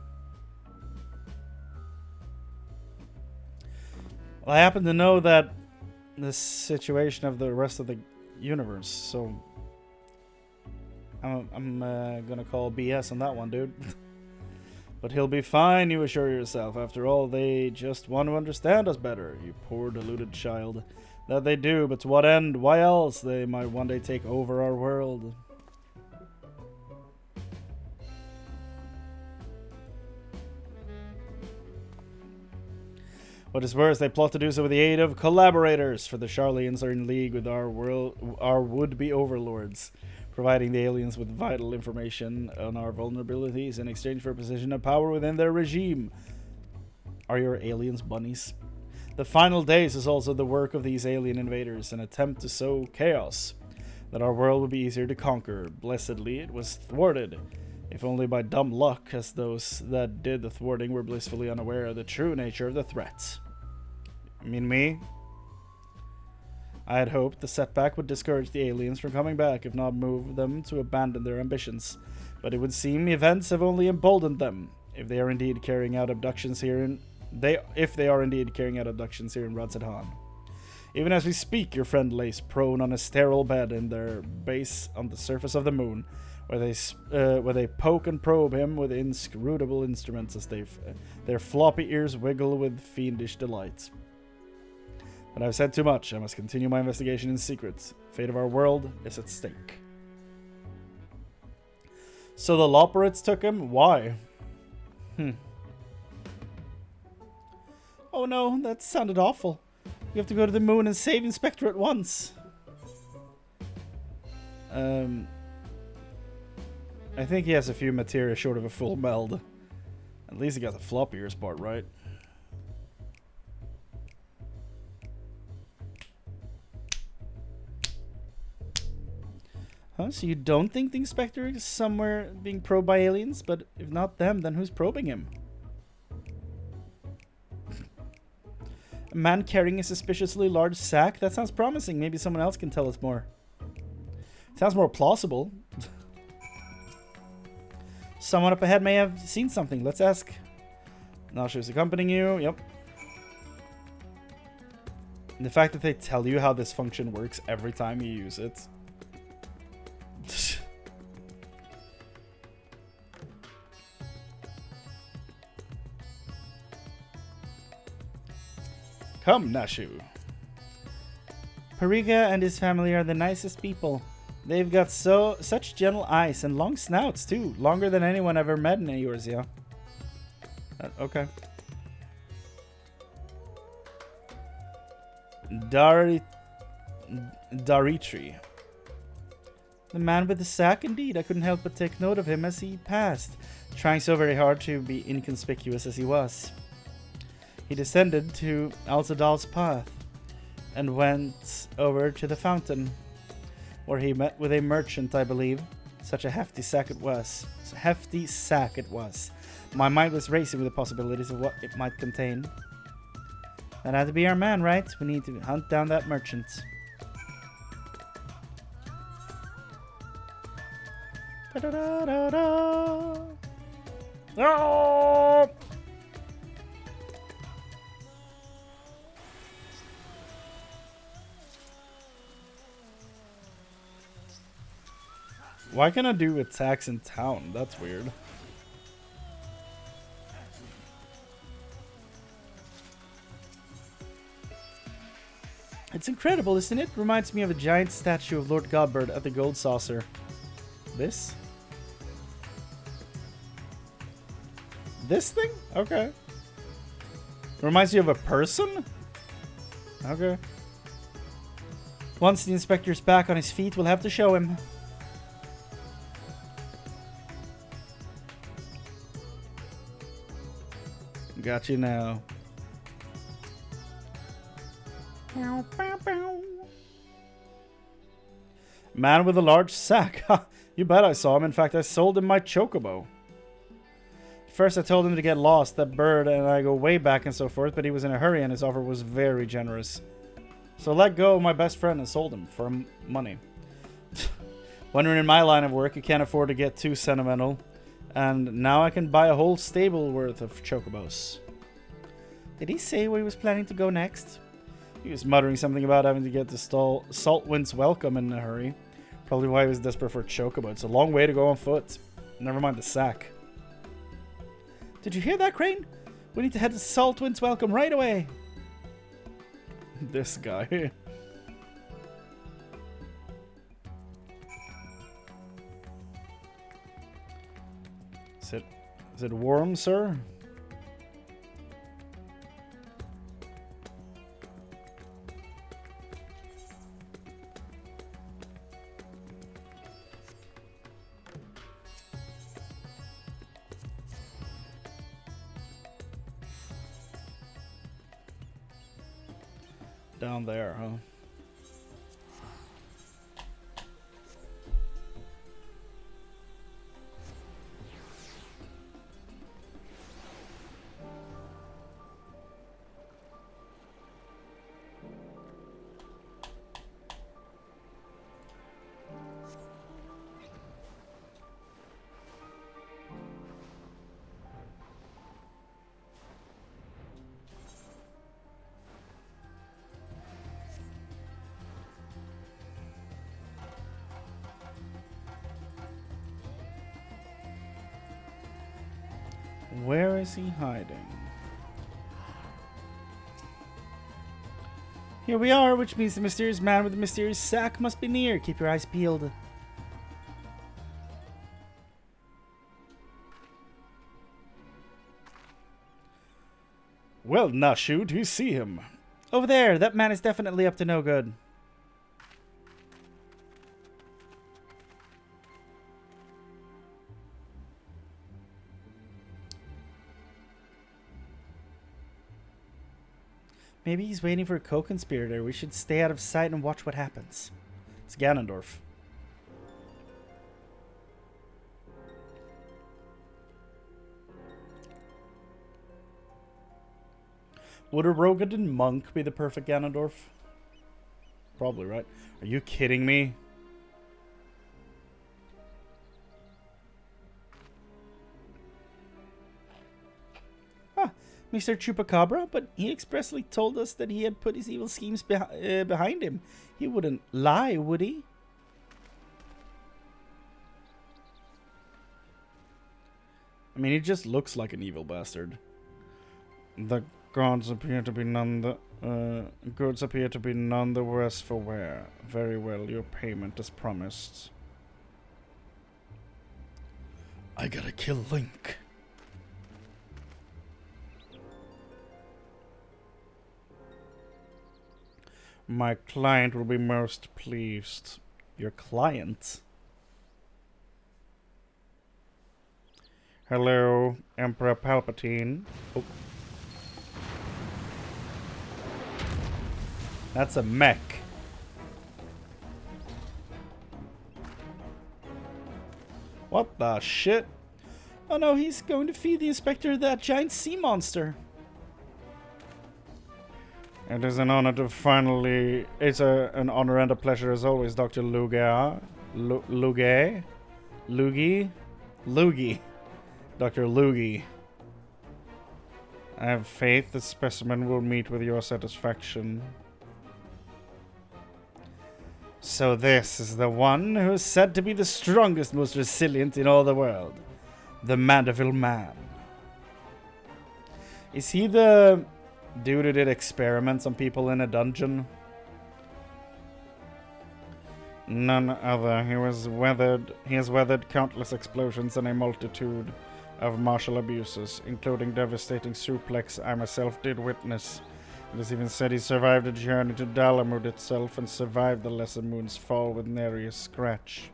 Well, I happen to know that the situation of the rest of the universe, so I'm gonna call BS on that one, dude. But he'll be fine, you assure yourself. After all, they just want to understand us better, you poor deluded child. That they do, but to what end? Why else? They might one day take over our world. What is worse, they plot to do so with the aid of collaborators, for the Charlians are in league with our would-be overlords, providing the aliens with vital information on our vulnerabilities in exchange for a position of power within their regime. Are your aliens bunnies? The final days is also the work of these alien invaders, an attempt to sow chaos, that our world would be easier to conquer. Blessedly, it was thwarted, if only by dumb luck, as those that did the thwarting were blissfully unaware of the true nature of the threat. You mean me? I had hoped the setback would discourage the aliens from coming back, if not move them to abandon their ambitions. But it would seem events have only emboldened them. If they are indeed carrying out abductions here in Radsedhan. Even as we speak, your friend lays prone on a sterile bed in their base on the surface of the moon, where they poke and probe him with inscrutable instruments as their floppy ears wiggle with fiendish delight. But I've said too much. I must continue my investigation in secret. Fate of our world is at stake. So the Loperids took him? Why? Oh no, that sounded awful. We have to go to the moon and save Inspector at once. I think he has a few materia short of a full meld. At least he got the flop ears part right. Huh? So you don't think the Inspector is somewhere being probed by aliens? But if not them, then who's probing him? A man carrying a suspiciously large sack? That sounds promising. Maybe someone else can tell us more. Sounds more plausible. Someone up ahead may have seen something. Let's ask. Nashu's accompanying you. Yep. And the fact that they tell you how this function works every time you use it. Come, Nashu. Pariga and his family are the nicest people. They've got such gentle eyes and long snouts too, longer than anyone ever met in Eorzea. Okay. Daritri. The man with the sack, indeed. I couldn't help but take note of him as he passed, trying so very hard to be inconspicuous as he was. He descended to Alzadal's path and went over to the fountain, where he met with a merchant, I believe. Such a hefty sack it was. My mind was racing with the possibilities of what it might contain. That had to be our man, right? We need to hunt down that merchant. Da-da-da-da-da. Oh! Why can't I do attacks in town? That's weird. It's incredible, isn't it? Reminds me of a giant statue of Lord Godbird at the Gold Saucer. This? This thing? Okay. Reminds you of a person? Okay. Once the inspector's back on his feet, we'll have to show him. Got you now. Man with a large sack. You bet I saw him. In fact, I sold him my chocobo. First, I told him to get lost. That bird and I go way back and so forth, but he was in a hurry and his offer was very generous. So I let go of my best friend and sold him for money. When you're in my line of work, you can't afford to get too sentimental. And now I can buy a whole stable worth of chocobos. Did he say where he was planning to go next? He was muttering something about having to get to Saltwind's welcome in a hurry. Probably why he was desperate for a chocobo. It's a long way to go on foot. Never mind the sack. Did you hear that, Chrane? We need to head to Saltwind's welcome right away. This guy. Is it warm, sir? Down there, huh? Where is he hiding? Here we are, which means the mysterious man with the mysterious sack must be near. Keep your eyes peeled. Well, Nashu, do you see him? Over there. That man is definitely up to no good. Maybe he's waiting for a co-conspirator. We should stay out of sight and watch what happens. It's Ganondorf. Would a Rogadin monk be the perfect Ganondorf? Probably, right? Are you kidding me? Ah, Mr. Chupacabra, but he expressly told us that he had put his evil schemes behind him. He wouldn't lie, would he? I mean, he just looks like an evil bastard. The gods appear to be none the worse for wear. Very well, your payment is promised. I gotta kill Link. My client will be most pleased. Your client? Hello, Emperor Palpatine. Oh. That's a mech. What the shit? Oh no, he's going to feed the inspector that giant sea monster. It is an honor to finally... It's an honor and a pleasure as always, Dr. Lugia. Lugie? Lugie. Dr. Lugie. I have faith the specimen will meet with your satisfaction. So this is the one who is said to be the strongest, most resilient in all the world. The Mandeville Man. Is he the dude who did experiments on people in a dungeon? None other. He has weathered countless explosions and a multitude of martial abuses, including devastating suplex I myself did witness. It is even said he survived a journey to Dalamud itself and survived the Lesser Moon's fall with nary a scratch.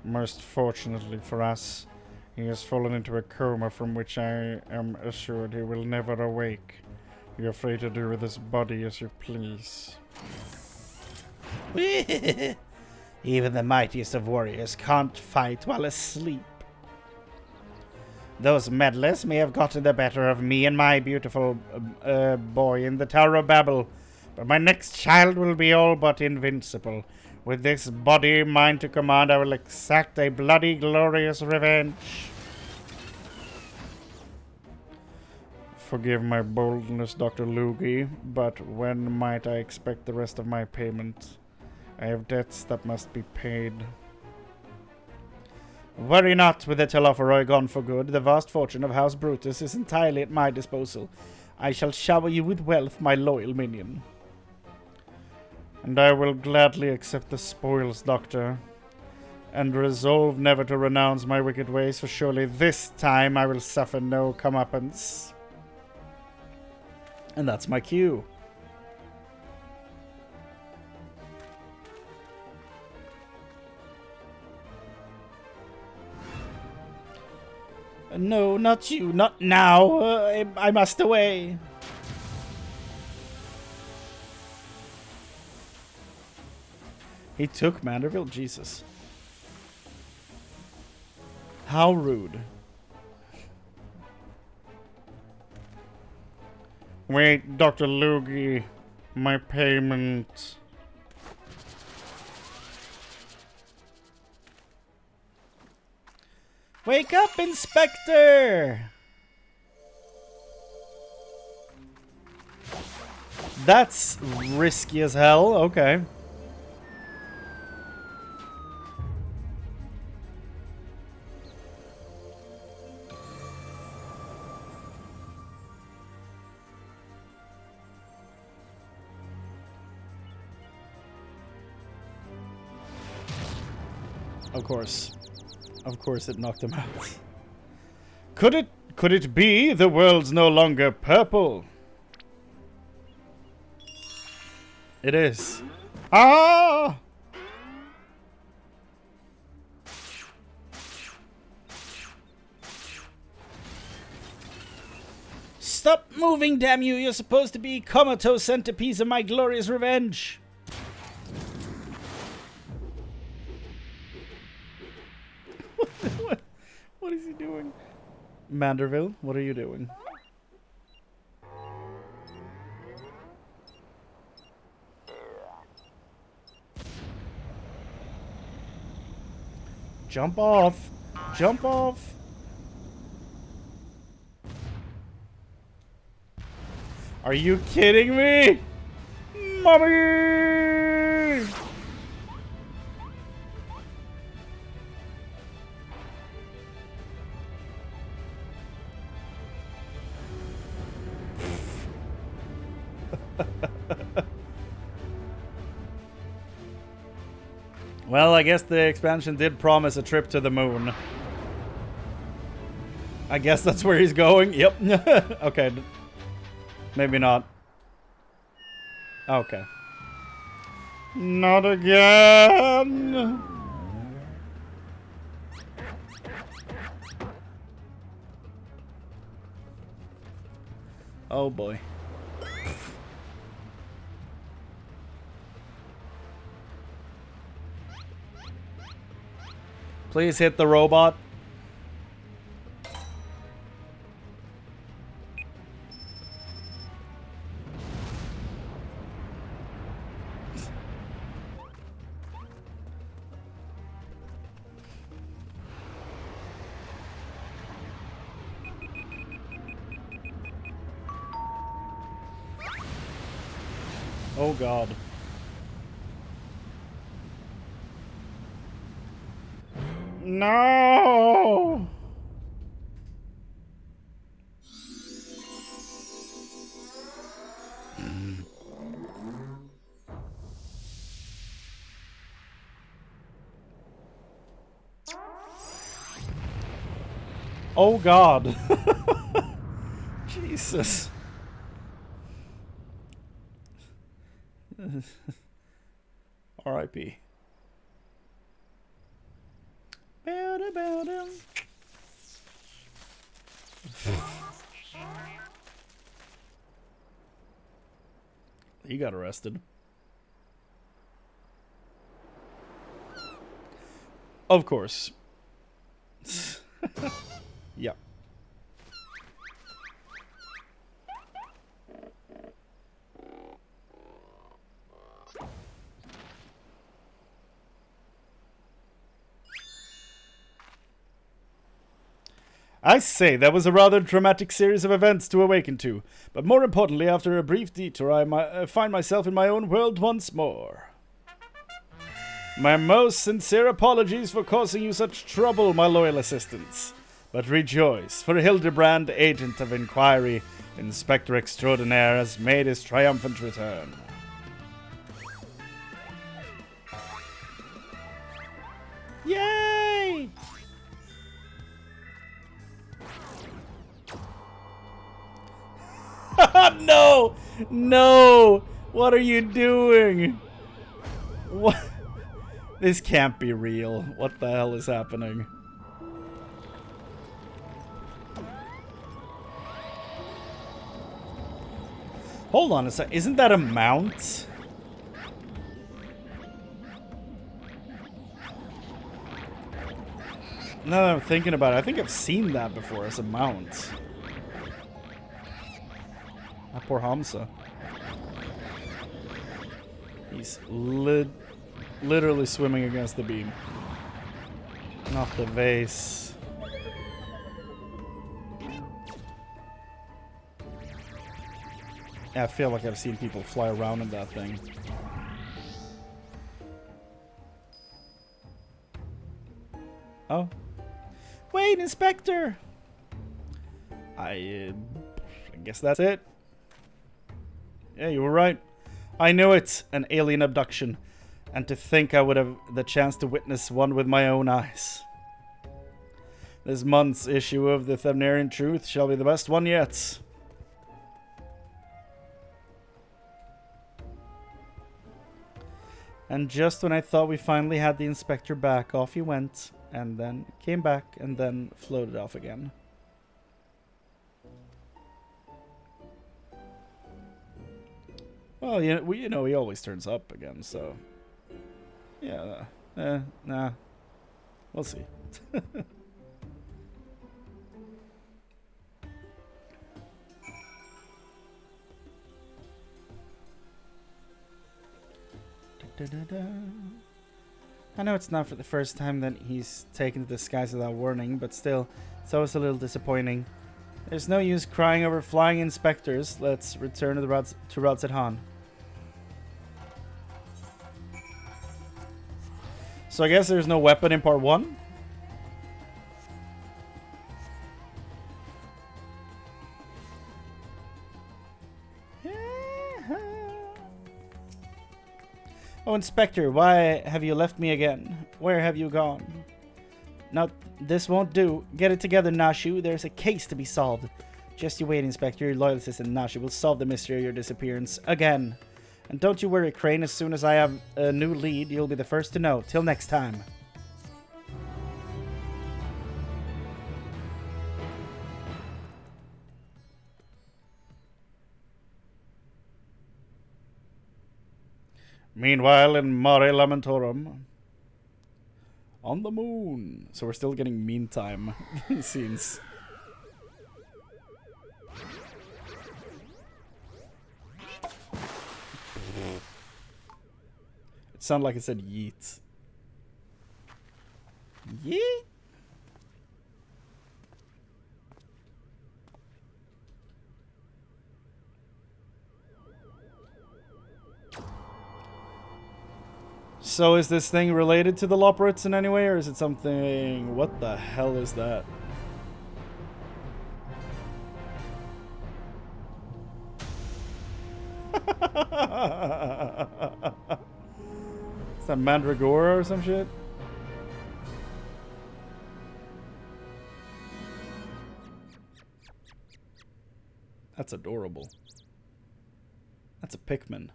Most fortunately for us, he has fallen into a coma from which I am assured he will never awake. You are free to do with his body as you please. Even the mightiest of warriors can't fight while asleep. Those meddlers may have gotten the better of me and my beautiful boy in the Tower of Babel, but my next child will be all but invincible. With this body mine to command, I will exact a bloody, glorious revenge. Forgive my boldness, Dr. Lugie, but when might I expect the rest of my payment? I have debts that must be paid. Worry not with the Telophoroi gone for good. The vast fortune of House Brutus is entirely at my disposal. I shall shower you with wealth, my loyal minion. And I will gladly accept the spoils, Doctor, and resolve never to renounce my wicked ways, for surely this time I will suffer no comeuppance. And that's my cue. No, not you, not now. I must away. He took Manderville? Jesus. How rude. Wait, Dr. Lugie. My payment. Wake up, Inspector! That's risky as hell. Okay. Of course it knocked him out. Could it be the world's no longer purple? It is. Ah! Stop moving, damn you! You're supposed to be comatose centerpiece of my glorious revenge! What is he doing? Manderville, what are you doing? Jump off. Jump off. Are you kidding me? Mommy! Well, I guess the expansion did promise a trip to the moon. I guess that's where he's going. Yep. Okay. Maybe not. Okay. Not again. Oh boy. Please hit the robot. Oh God. No! Oh God. Jesus. R.I.P. He got arrested. Of course. Yeah. I say, that was a rather dramatic series of events to awaken to. But more importantly, after a brief detour, I find myself in my own world once more. My most sincere apologies for causing you such trouble, my loyal assistants. But rejoice, for Hildibrand, Agent of Inquiry, Inspector Extraordinaire, has made his triumphant return. Yay! No! No! What are you doing? What? This can't be real. What the hell is happening? Hold on a sec. Isn't that a mount? Now that I'm thinking about it, I think I've seen that before as a mount. Ah, poor Hamza. He's literally swimming against the beam. Not the vase. Yeah, I feel like I've seen people fly around in that thing. Oh. Wait, Inspector! I guess that's it. Yeah, you were right. I knew it. An alien abduction. And to think I would have the chance to witness one with my own eyes. This month's issue of the Thavnarian Truth shall be the best one yet. And just when I thought we finally had the Inspector back, off he went. And then came back and then floated off again. Well, you know, he always turns up again, so... Yeah, nah. We'll see. I know it's not for the first time that he's taken to the skies without warning, but still, it's always a little disappointing. There's no use crying over flying inspectors. Let's return to Vods at Han. So I guess there's no weapon in part 1? Oh, Inspector, why have you left me again? Where have you gone? No, this won't do. Get it together, Nashu. There's a case to be solved. Just you wait, Inspector. Your loyal assistant, Nashu, will solve the mystery of your disappearance again. And don't you worry, Chrane. As soon as I have a new lead, you'll be the first to know. Till next time. Meanwhile, in Mare Lamentorum, on the moon. So we're still getting meantime scenes. It sounded like it said yeet. Yeet? So is this thing related to the Loporits in any way, or is it something... What the hell is that? Is that Mandragora or some shit? That's adorable. That's a Pikmin.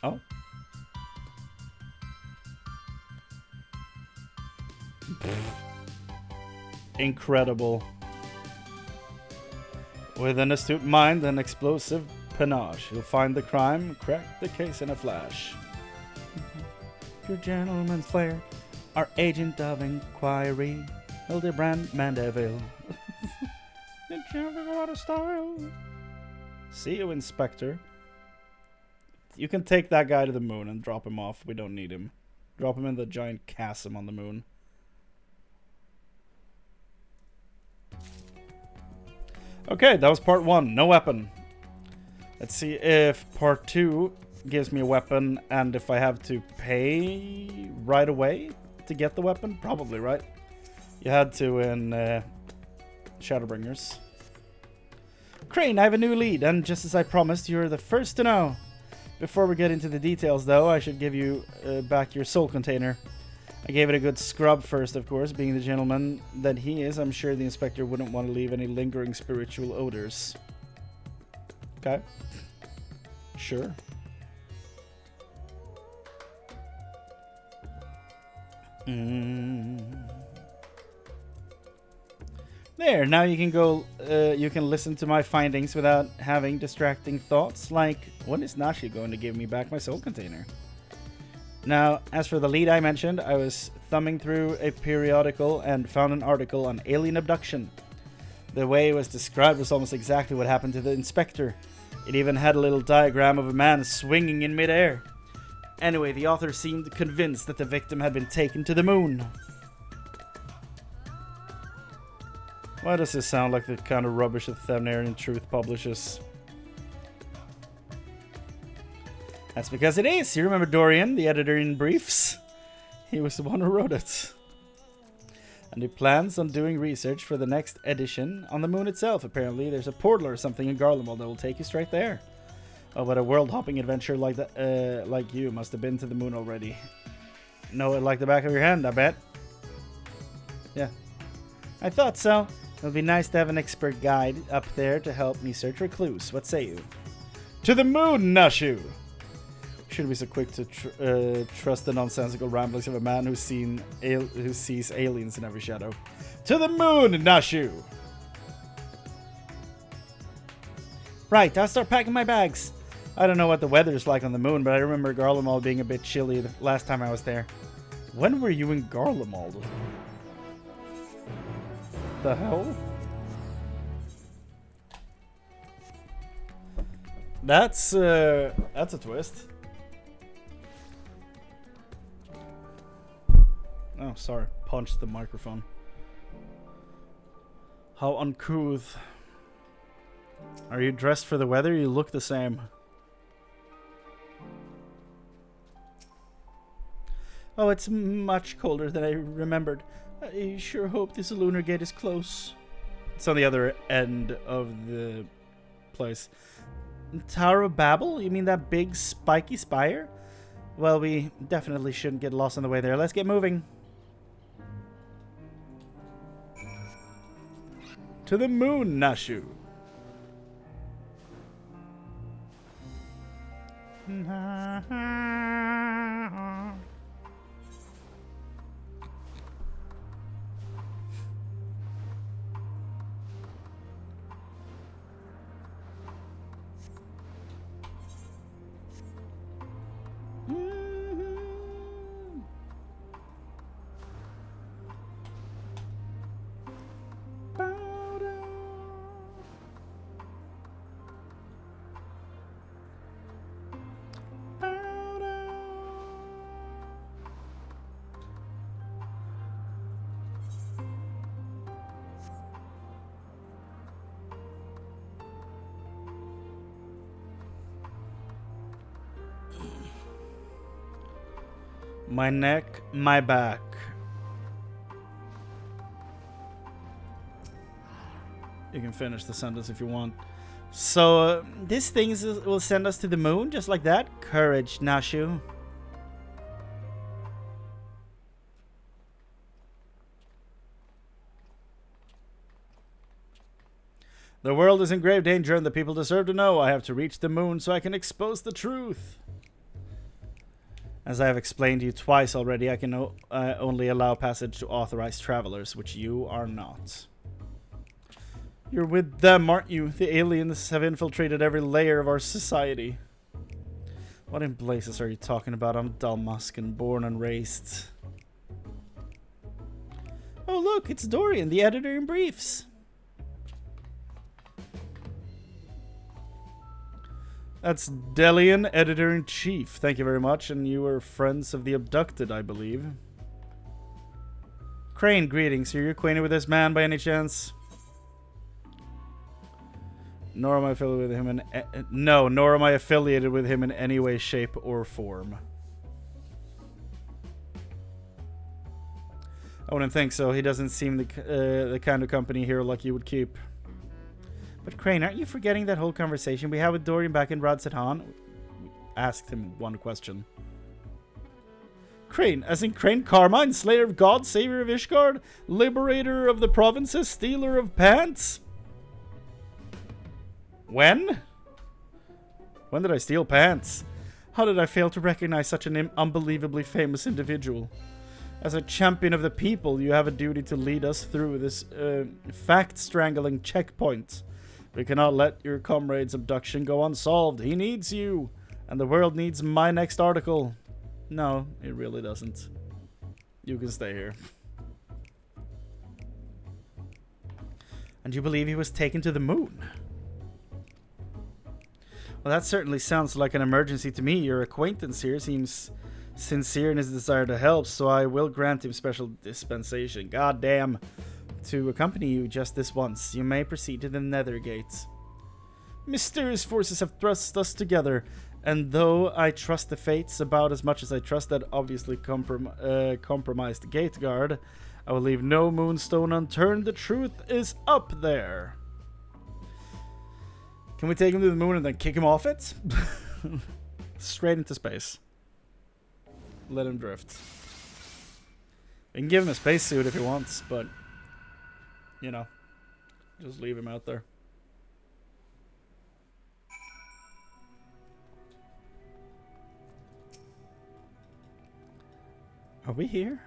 Oh. Incredible. With an astute mind and explosive panache, you'll find the crime, crack the case in a flash. Your gentleman's flair, our agent of inquiry, Hildibrand Mandeville. Did you ever go out of style? See you, Inspector. You can take that guy to the moon and drop him off. We don't need him. Drop him in the giant chasm on the moon. Okay, that was part 1. No weapon. Let's see if part 2 gives me a weapon and if I have to pay right away to get the weapon. Probably, right? You had to in Shadowbringers. Chrane, I have a new lead, and just as I promised, you're the first to know. Before we get into the details, though, I should give you back your soul container. I gave it a good scrub first, of course. Being the gentleman that he is, I'm sure the inspector wouldn't want to leave any lingering spiritual odors. Okay. Sure. There, now you can go, you can listen to my findings without having distracting thoughts like, when is Nashi going to give me back my soul container? Now, as for the lead I mentioned, I was thumbing through a periodical and found an article on alien abduction. The way it was described was almost exactly what happened to the inspector. It even had a little diagram of a man swinging in midair. Anyway, the author seemed convinced that the victim had been taken to the moon. Why does this sound like the kind of rubbish that Thamnarian Truth publishes? That's because it is. You remember Dorian, the editor in Briefs? He was the one who wrote it. And he plans on doing research for the next edition on the moon itself. Apparently, there's a portal or something in Garlemald that will take you straight there. Oh, but a world-hopping adventure like that, like you must have been to the moon already. Know it like the back of your hand, I bet. Yeah. I thought so. It would be nice to have an expert guide up there to help me search for clues. What say you? To the moon, Nashu! Shouldn't be so quick to trust the nonsensical ramblings of a man who sees aliens in every shadow. To the moon, Nashu! Right, I'll start packing my bags. I don't know what the weather's like on the moon, but I remember Garlemald being a bit chilly the last time I was there. When were you in Garlemald? The hell? That's a twist. Oh, sorry. Punched the microphone. How uncouth. Are you dressed for the weather? You look the same. Oh, it's much colder than I remembered. I sure hope this lunar gate is close. It's on the other end of the place. Tower of Babel? You mean that big spiky spire? Well, we definitely shouldn't get lost on the way there. Let's get moving. To the moon, Nashu. My neck, my back. You can finish the sentence if you want. So, this thing will send us to the moon, just like that? Courage, Nashu. The world is in grave danger and the people deserve to know. I have to reach the moon so I can expose the truth. As I have explained to you twice already, I can only allow passage to authorized travelers, which you are not. You're with them, aren't you? The aliens have infiltrated every layer of our society. What in blazes are you talking about? I'm Dalmascan, born and raised. Oh look, it's Dorian, the editor in briefs. That's Delian, editor-in-chief. Thank you very much, and you are friends of the abducted, I believe. Chrane, greetings. Are you acquainted with this man by any chance? Nor am I affiliated with him in... No, nor am I affiliated with him in any way, shape, or form. I wouldn't think so. He doesn't seem the kind of company here like you would keep. But Chrane, aren't you forgetting that whole conversation we had with Dorian back in Radzetan? Asked him one question. Chrane, as in Chrane Carmine, Slayer of God, Savior of Ishgard, Liberator of the Provinces, Stealer of Pants? When? When did I steal pants? How did I fail to recognize such an unbelievably famous individual? As a champion of the people, you have a duty to lead us through this fact-strangling checkpoint. We cannot let your comrade's abduction go unsolved. He needs you, and the world needs my next article. No, it really doesn't. You can stay here. And you believe he was taken to the moon? Well, that certainly sounds like an emergency to me. Your acquaintance here seems sincere in his desire to help, so I will grant him special dispensation. God damn. To accompany you just this once. You may proceed to the Nether Gates. Mysterious forces have thrust us together, and though I trust the fates about as much as I trust that obviously compromised gate guard, I will leave no moonstone unturned. The truth is up there. Can we take him to the moon and then kick him off it? Straight into space. Let him drift. We can give him a spacesuit if he wants, but... you know, just leave him out there. Are we here?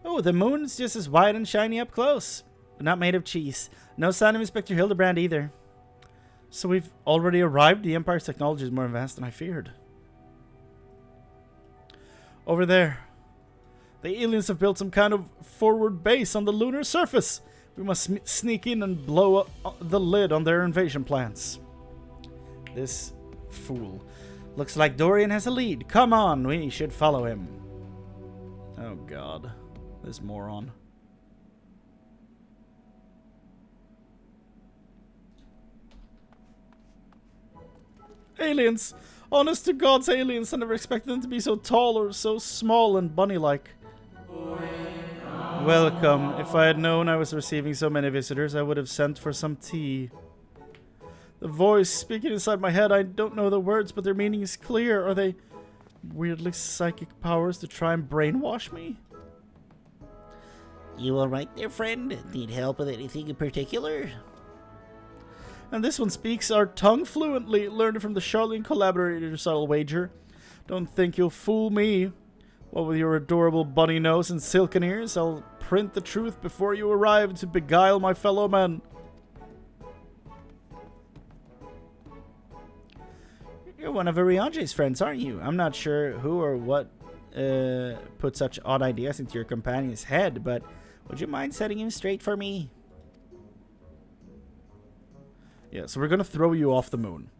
Oh, the moon's just as white and shiny up close, but not made of cheese. No sign of Inspector Hildibrand either. So we've already arrived. The Empire's technology is more advanced than I feared. Over there. The aliens have built some kind of forward base on the lunar surface. We must sneak in and blow up the lid on their invasion plans. This fool. Looks like Dorian has a lead. Come on, we should follow him. Oh god. This moron. Aliens! Honest to God's aliens, I never expected them to be so tall or so small and bunny-like. Welcome. If I had known I was receiving so many visitors, I would have sent for some tea. The voice speaking inside my head, I don't know the words, but their meaning is clear. Are they weirdly psychic powers to try and brainwash me? You alright there, friend? Need help with anything in particular? And this one speaks our tongue fluently. Learned it from the Charlene collaborators, I'll wager. Don't think you'll fool me. What with your adorable bunny nose and silken ears, I'll print the truth before you arrive to beguile my fellow men. You're one of Ariange's friends, aren't you? I'm not sure who or what put such odd ideas into your companion's head, but would you mind setting him straight for me? Yeah, so we're gonna throw you off the moon.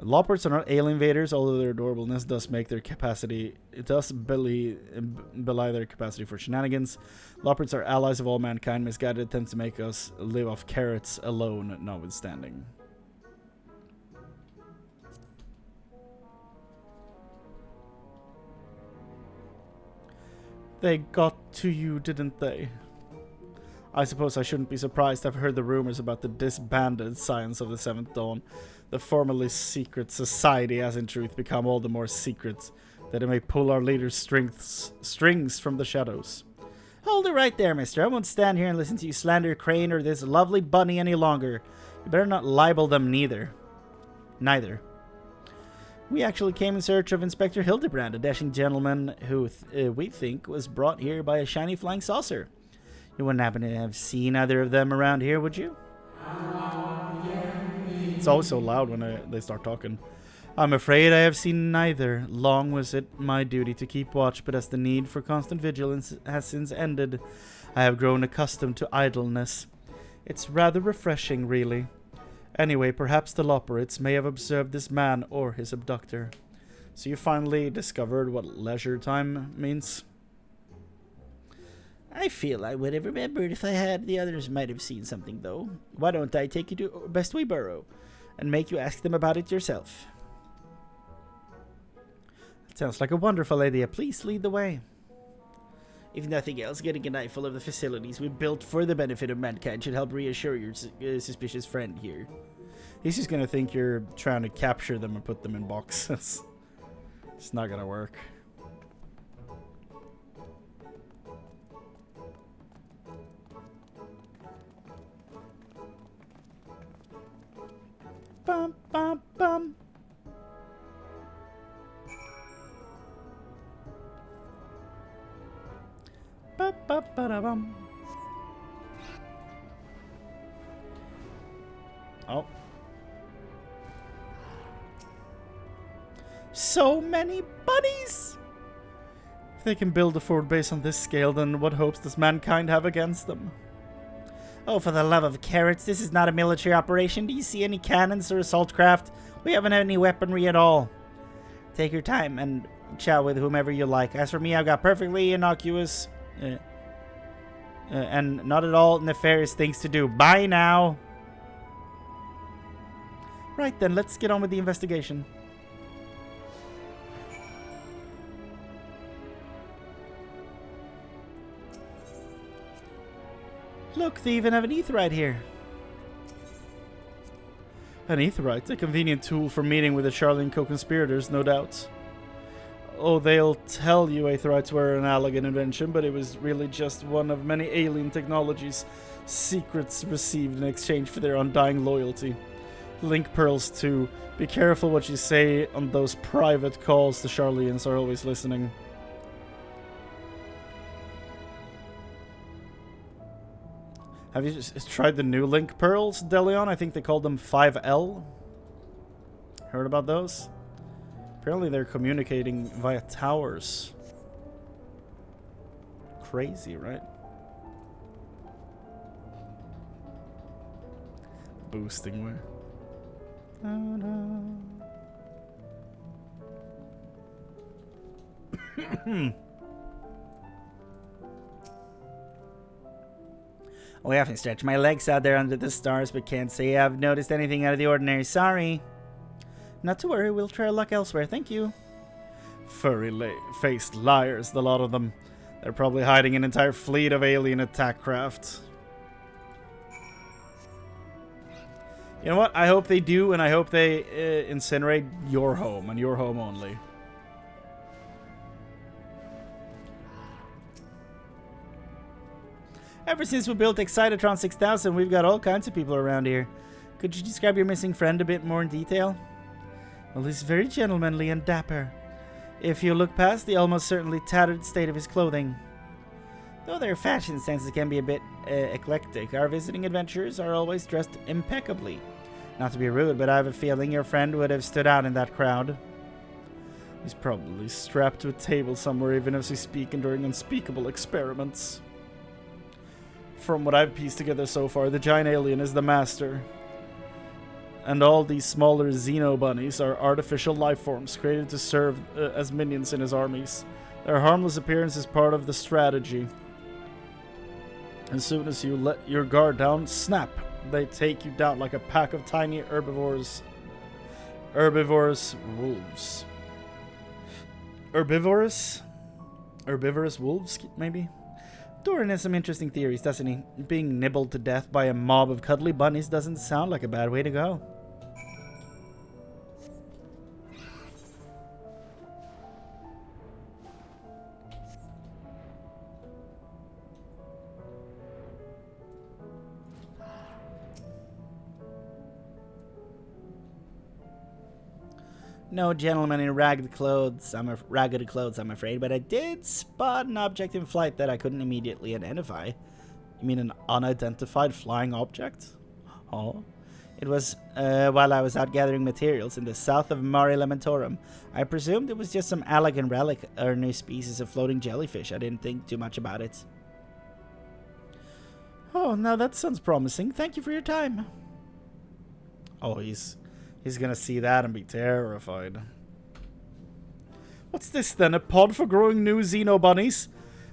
Loports are not alien invaders, although their adorableness does make their capacity... It does belie their capacity for shenanigans. Loports are allies of all mankind, misguided attempt to make us live off carrots alone, notwithstanding. They got to you, didn't they? I suppose I shouldn't be surprised. I've heard the rumors about the disbanded Science of the Seventh Dawn. The formerly secret society has in truth become all the more secret, that it may pull our leaders' strings from the shadows. Hold it right there, mister. I won't stand here and listen to you slander Chrane or this lovely bunny any longer. You better not libel them neither. We actually came in search of Inspector Hildibrand, a dashing gentleman who we think was brought here by a shiny flying saucer. You wouldn't happen to have seen either of them around here, would you? It's always so loud when they start talking. I'm afraid I have seen neither. Long was it my duty to keep watch, but as the need for constant vigilance has since ended, I have grown accustomed to idleness. It's rather refreshing, really. Anyway, perhaps the Loporits may have observed this man or his abductor. So you finally discovered what leisure time means? I feel I would have remembered if I had. The others might have seen something, though. Why don't I take you to Bestway Burrow and make you ask them about it yourself? That sounds like a wonderful idea. Please lead the way. If nothing else, getting an eyeful of the facilities we built for the benefit of mankind should help reassure your suspicious friend here. He's just gonna think you're trying to capture them and put them in boxes. It's not gonna work. Bum, bum, bum. Ba, ba, ba, da, bum. Oh. So many bunnies! If they can build a forward base on this scale, then what hopes does mankind have against them? Oh, for the love of carrots, this is not a military operation. Do you see any cannons or assault craft? We haven't any weaponry at all. Take your time and chat with whomever you like. As for me, I've got perfectly innocuous and not at all nefarious things to do. Bye now. Right then, let's get on with the investigation. Look, they even have an aetherite here. An aetherite? A convenient tool for meeting with the Charlene co-conspirators, no doubt. Oh, they'll tell you aetherites were an elegant invention, but it was really just one of many alien technologies, secrets received in exchange for their undying loyalty. Link pearls too. Be careful what you say on those private calls. The Charleans are always listening. Have you just tried the new Link pearls, Delion? I think they called them 5L. Heard about those? Apparently they're communicating via towers. Crazy, right? Boosting way. Oh, I often stretch my legs out there under the stars, but can't say I've noticed anything out of the ordinary. Sorry. Not to worry, we'll try our luck elsewhere. Thank you. Furry-faced liars, the lot of them. They're probably hiding an entire fleet of alien attack craft. You know what? I hope they do, and I hope they incinerate your home, and your home only. Ever since we built Excitatron 6000, we've got all kinds of people around here. Could you describe your missing friend a bit more in detail? Well, he's very gentlemanly and dapper, if you look past the almost certainly tattered state of his clothing. Though their fashion senses can be a bit eclectic, our visiting adventurers are always dressed impeccably. Not to be rude, but I have a feeling your friend would have stood out in that crowd. He's probably strapped to a table somewhere, even as we speak, enduring unspeakable experiments. From what I've pieced together so far, the giant alien is the master. And all these smaller Xeno bunnies are artificial life forms created to serve as minions in his armies. Their harmless appearance is part of the strategy. As soon as you let your guard down, snap! They take you down like a pack of tiny herbivorous wolves. Herbivorous wolves, maybe? Doran has some interesting theories, doesn't he? Being nibbled to death by a mob of cuddly bunnies doesn't sound like a bad way to go. No gentleman in ragged clothes, I'm afraid, but I did spot an object in flight that I couldn't immediately identify. You mean an unidentified flying object? Oh. It was while I was out gathering materials in the south of Mare Lamentorum. I presumed it was just some elegant relic or new species of floating jellyfish. I didn't think too much about it. Oh, now that sounds promising. Thank you for your time. Oh, he's gonna see that and be terrified. What's this then? A pod for growing new Xeno bunnies?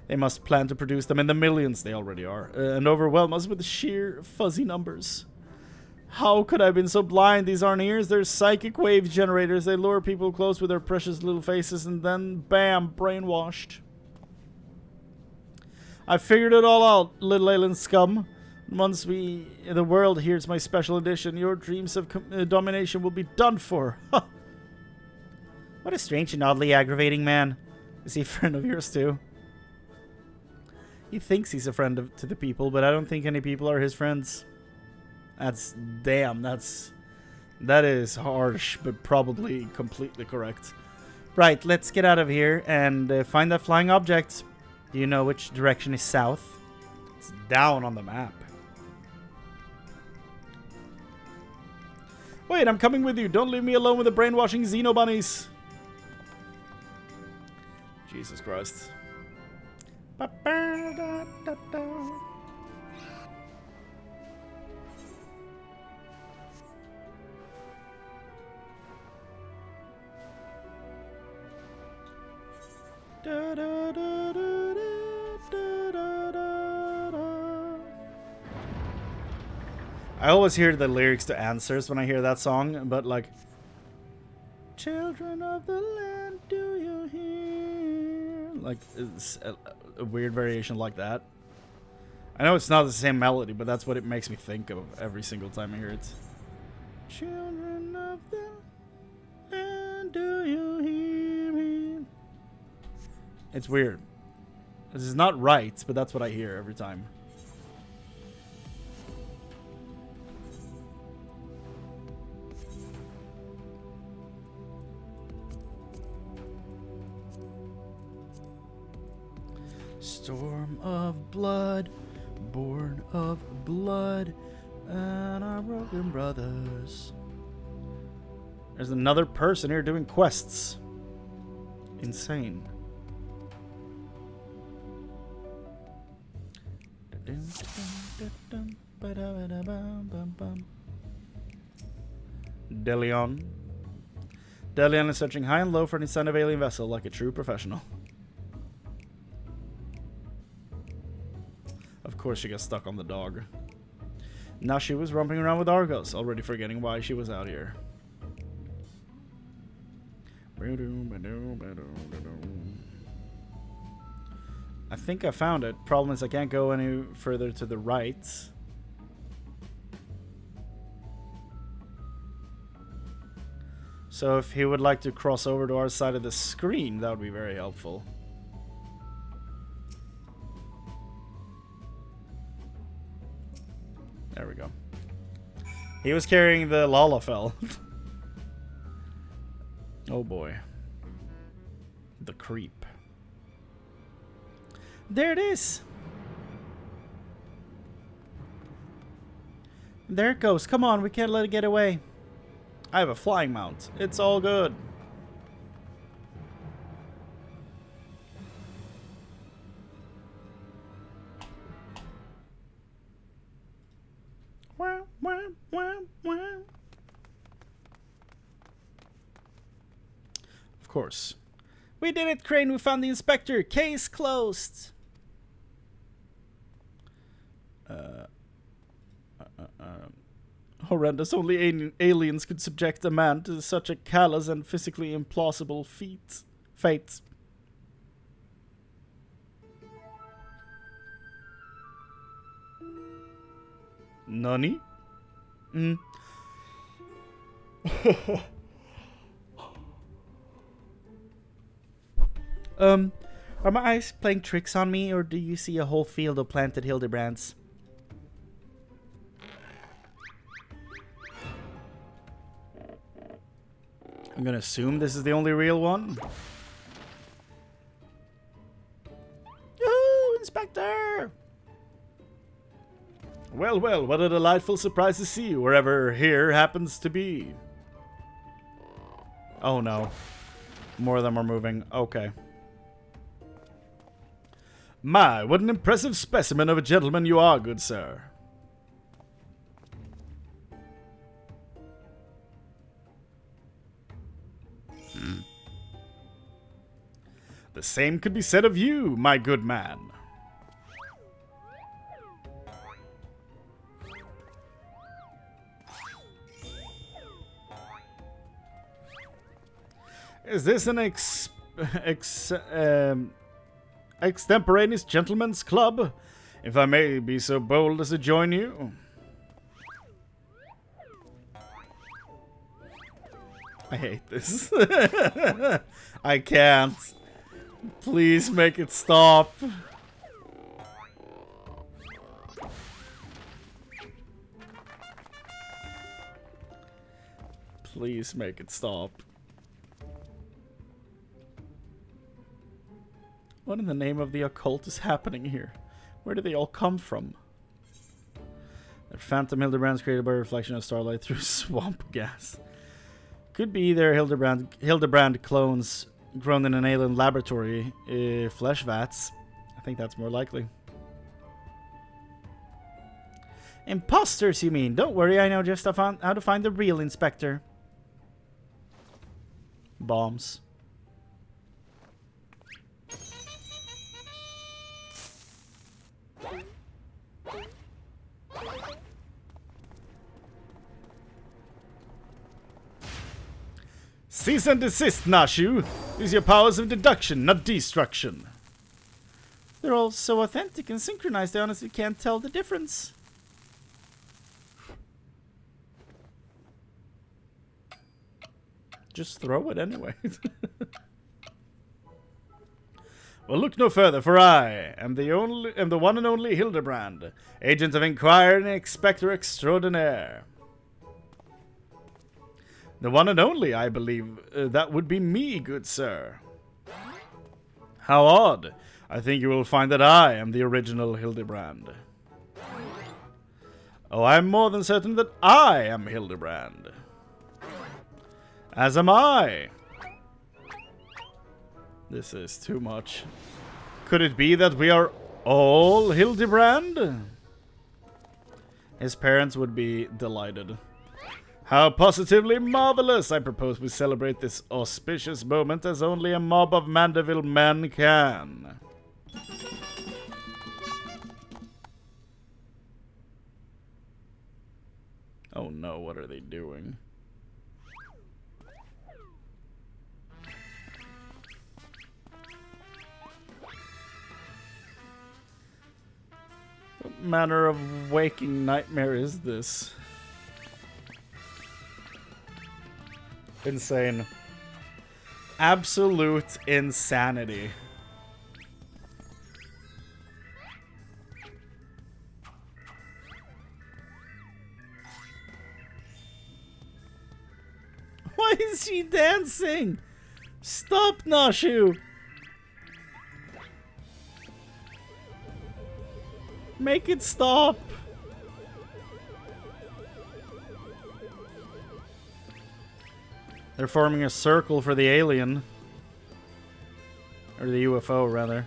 They must plan to produce them in the millions. They already are. And overwhelm us with sheer fuzzy numbers. How could I have been so blind? These aren't ears. They're psychic wave generators. They lure people close with their precious little faces and then, bam, brainwashed. I figured it all out, little alien scum. Once the world hears my special edition, your dreams of domination will be done for. What a strange and oddly aggravating man. Is he a friend of yours too? He thinks he's a friend to the people, but I don't think any people are his friends. That is harsh, but probably completely correct. Right, let's get out of here and find that flying object. Do you know which direction is south? It's down on the map. Wait, I'm coming with you. Don't leave me alone with the brainwashing Xeno bunnies. Jesus Christ. I always hear the lyrics to Answers when I hear that song, but like, children of the land, do you hear? Like, it's a weird variation like that. I know it's not the same melody, but that's what it makes me think of every single time I hear it. Children of the land, do you hear me? It's weird. This is not right, but that's what I hear every time. Storm of blood, born of blood, and our broken brothers. There's another person here doing quests. Insane. Delion. Delion is searching high and low for any sign of alien vessel like a true professional. Of course she got stuck on the dog. Now she was romping around with Argos, already forgetting why she was out here. I think I found it. Problem is I can't go any further to the right. So if he would like to cross over to our side of the screen, that would be very helpful. There we go. He was carrying the Lalafell. Oh boy. The creep. There it is. There it goes. Come on, we can't let it get away. I have a flying mount. It's all good. Wah, wah, wah, wah. Of course. We did it, Chrane. We found the inspector. Case closed. Horrendous. Only aliens could subject a man to such a callous and physically implausible fate. Nani? Are my eyes playing tricks on me, or do you see a whole field of planted Hildibrands? I'm gonna assume this is the only real one. Yoo-hoo, Inspector! Well, well, what a delightful surprise to see you, wherever here happens to be. Oh no. More of them are moving. Okay. My, what an impressive specimen of a gentleman you are, good sir. The same could be said of you, my good man. Is this an extemporaneous gentleman's club, if I may be so bold as to join you? I hate this. I can't. Please make it stop. Please make it stop. What in the name of the occult is happening here? Where do they all come from? They're phantom Hildibrands created by reflection of starlight through swamp gas. Could be either Hildibrand clones grown in an alien laboratory, flesh vats. I think that's more likely. Imposters, you mean? Don't worry, I know just how to find the real inspector. Bombs. Cease and desist, Nashu. Use your powers of deduction, not destruction. They're all so authentic and synchronized, I honestly can't tell the difference. Just throw it anyway. Well, look no further, for I am the one and only Hildibrand, agent of Inquiry and Inspector Extraordinaire. The one and only, I believe. That would be me, good sir. How odd. I think you will find that I am the original Hildibrand. Oh, I am more than certain that I am Hildibrand. As am I. This is too much. Could it be that we are all Hildibrand? His parents would be delighted. How positively marvelous! I propose we celebrate this auspicious moment as only a mob of Mandeville men can. Oh no, what are they doing? What manner of waking nightmare is this? Insane. Absolute insanity. Why is she dancing? Stop, Nashu! Make it stop! They're forming a circle for the alien. Or the UFO, rather.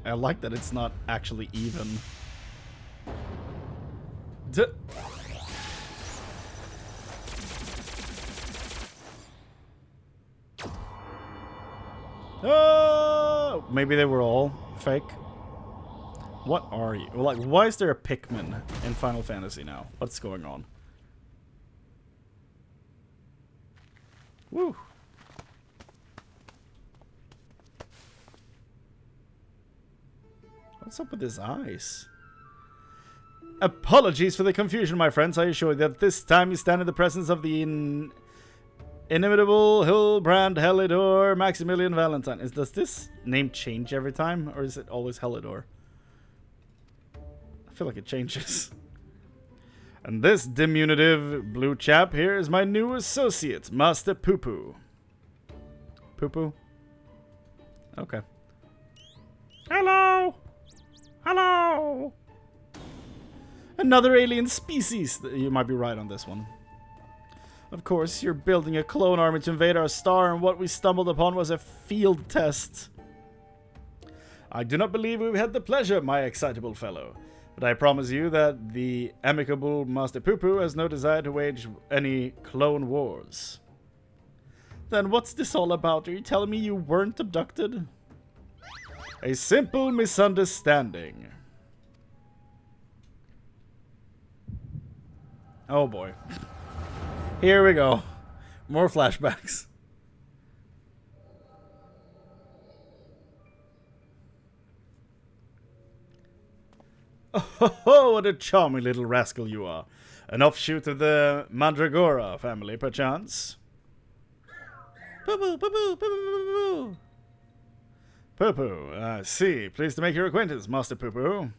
I like that it's not actually even. Oh! Maybe they were all fake. What are you? Like, why is there a Pikmin in Final Fantasy now? What's going on? Woo! What's up with his eyes? Apologies for the confusion, my friends. I assure you that this time you stand in the presence of the inimitable Hildibrand Helidor Maximilian Valentine. Does this name change every time, or is it always Helidor? I feel like it changes. And this diminutive blue chap here is my new associate, Master Poo-Poo. Poo-Poo? Okay. Hello! Hello! Another alien species. You might be right on this one. Of course, you're building a clone army to invade our star, and what we stumbled upon was a field test. I do not believe we've had the pleasure, my excitable fellow. But I promise you that the amicable Master Poo-Poo has no desire to wage any clone wars. Then what's this all about? Are you telling me you weren't abducted? A simple misunderstanding. Oh boy. Here we go. More flashbacks. Oh, what a charming little rascal you are. An offshoot of the Mandragora family, perchance? Poo-poo, poo-poo, poo-poo, poo-poo. Poo-poo, I see. Pleased to make your acquaintance, Master Poo-poo.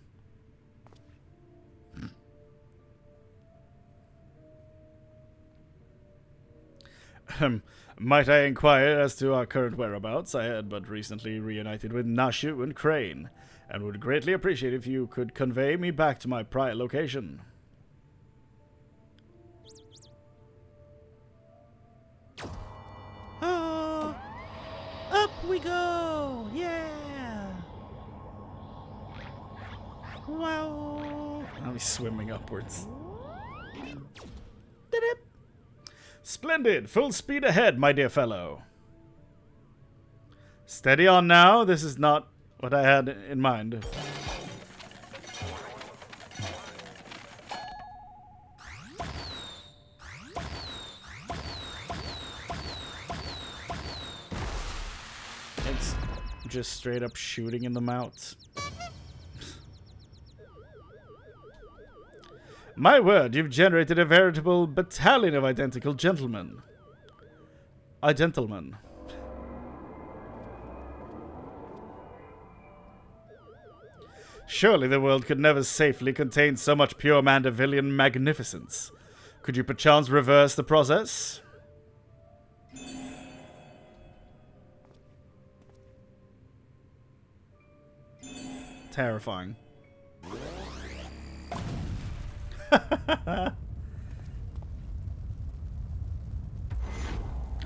Might I inquire as to our current whereabouts? I had but recently reunited with Nashu and Chrane, and would greatly appreciate if you could convey me back to my prior location. Oh, up we go! Yeah! Wow! Now he's swimming upwards. Did-it. Splendid! Full speed ahead, my dear fellow. Steady on now. This is not what I had in mind. It's just straight up shooting in the mouth. My word, you've generated a veritable battalion of identical gentlemen. Gentlemen. Surely the world could never safely contain so much pure Mandevillian magnificence. Could you perchance reverse the process? Terrifying.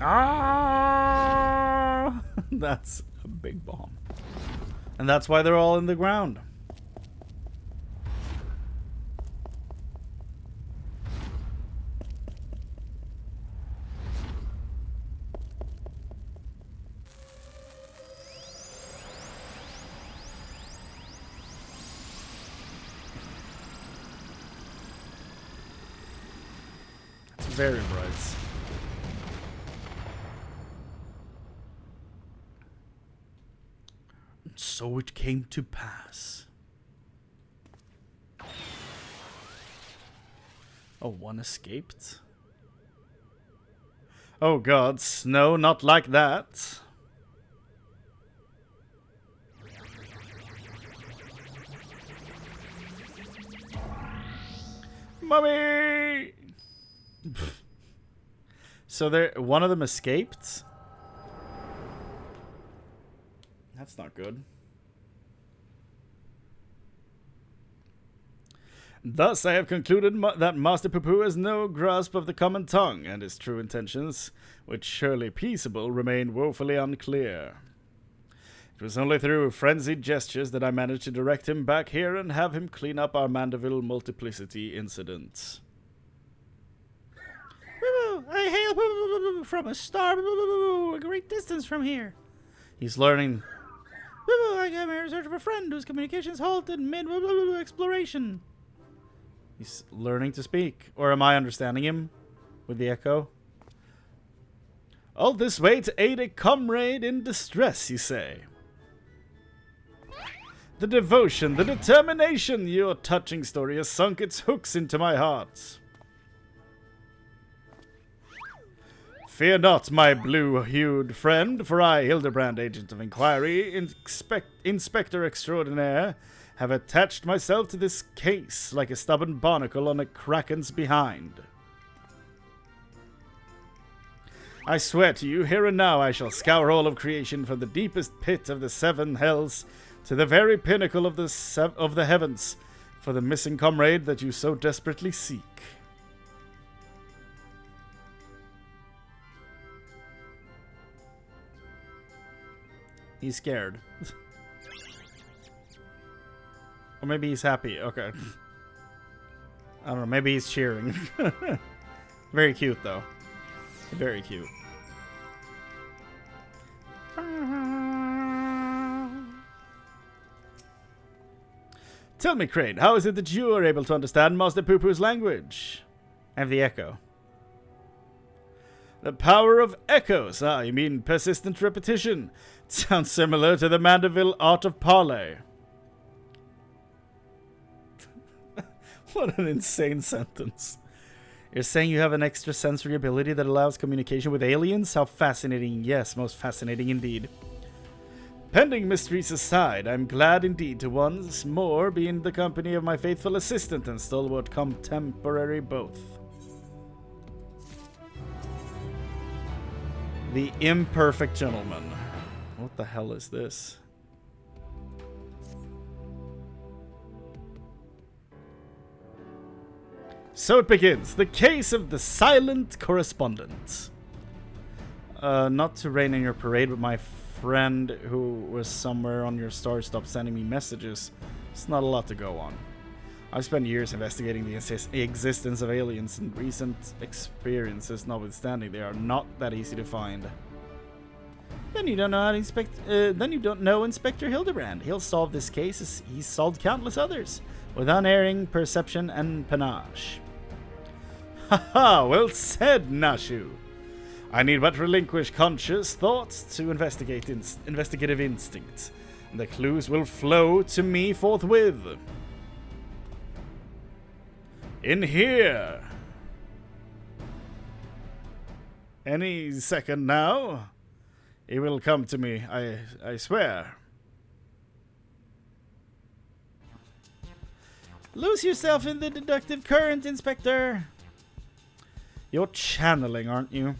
Ah! That's a big bomb. And that's why they're all in the ground. very bright. So it came to pass. Oh, one escaped? Oh gods, no, not like that. Mummy! So one of them escaped? That's not good. Thus I have concluded that Master Poo-Poo has no grasp of the common tongue, and his true intentions, which surely peaceable, remain woefully unclear. It was only through frenzied gestures that I managed to direct him back here and have him clean up our Mandeville multiplicity incidents. I hail from a star a great distance from here. He's learning. I came here in search of a friend whose communications halted mid exploration. He's learning to speak. Or am I understanding him with the echo? All this way to aid a comrade in distress, you say? The devotion, the determination, your touching story has sunk its hooks into my heart. Fear not, my blue-hued friend, for I, Hildibrand, Agent of Inquiry, Inspector Extraordinaire, have attached myself to this case like a stubborn barnacle on a kraken's behind. I swear to you, here and now I shall scour all of creation from the deepest pit of the seven hells to the very pinnacle of the heavens for the missing comrade that you so desperately seek. He's scared. Or maybe he's happy. Okay. I don't know. Maybe he's cheering. Very cute, though. Very cute. Tell me, Chrane, how is it that you are able to understand Master Poo-Poo's language? I have the echo. The power of echoes. Ah, you mean persistent repetition. It sounds similar to the Mandeville art of parley. What an insane sentence. You're saying you have an extrasensory ability that allows communication with aliens? How fascinating. Yes, most fascinating indeed. Pending mysteries aside, I'm glad indeed to once more be in the company of my faithful assistant and stalwart contemporary both. The Imperfect Gentleman. What the hell is this? So it begins. The case of the silent correspondent. Not to rain in your parade, but my friend who was somewhere on your star stopped sending me messages. It's not a lot to go on. I spent years investigating the existence of aliens, and recent experiences notwithstanding, they are not that easy to find. Then you don't know how to then you don't know Inspector Hildibrand. He'll solve this case as he's solved countless others, with unerring perception and panache. Haha, well said, Nashu. I need but relinquish conscious thought to investigative instinct. The clues will flow to me forthwith. In here. Any second now. It will come to me, I swear. Lose yourself in the deductive current, Inspector. You're channeling, aren't you?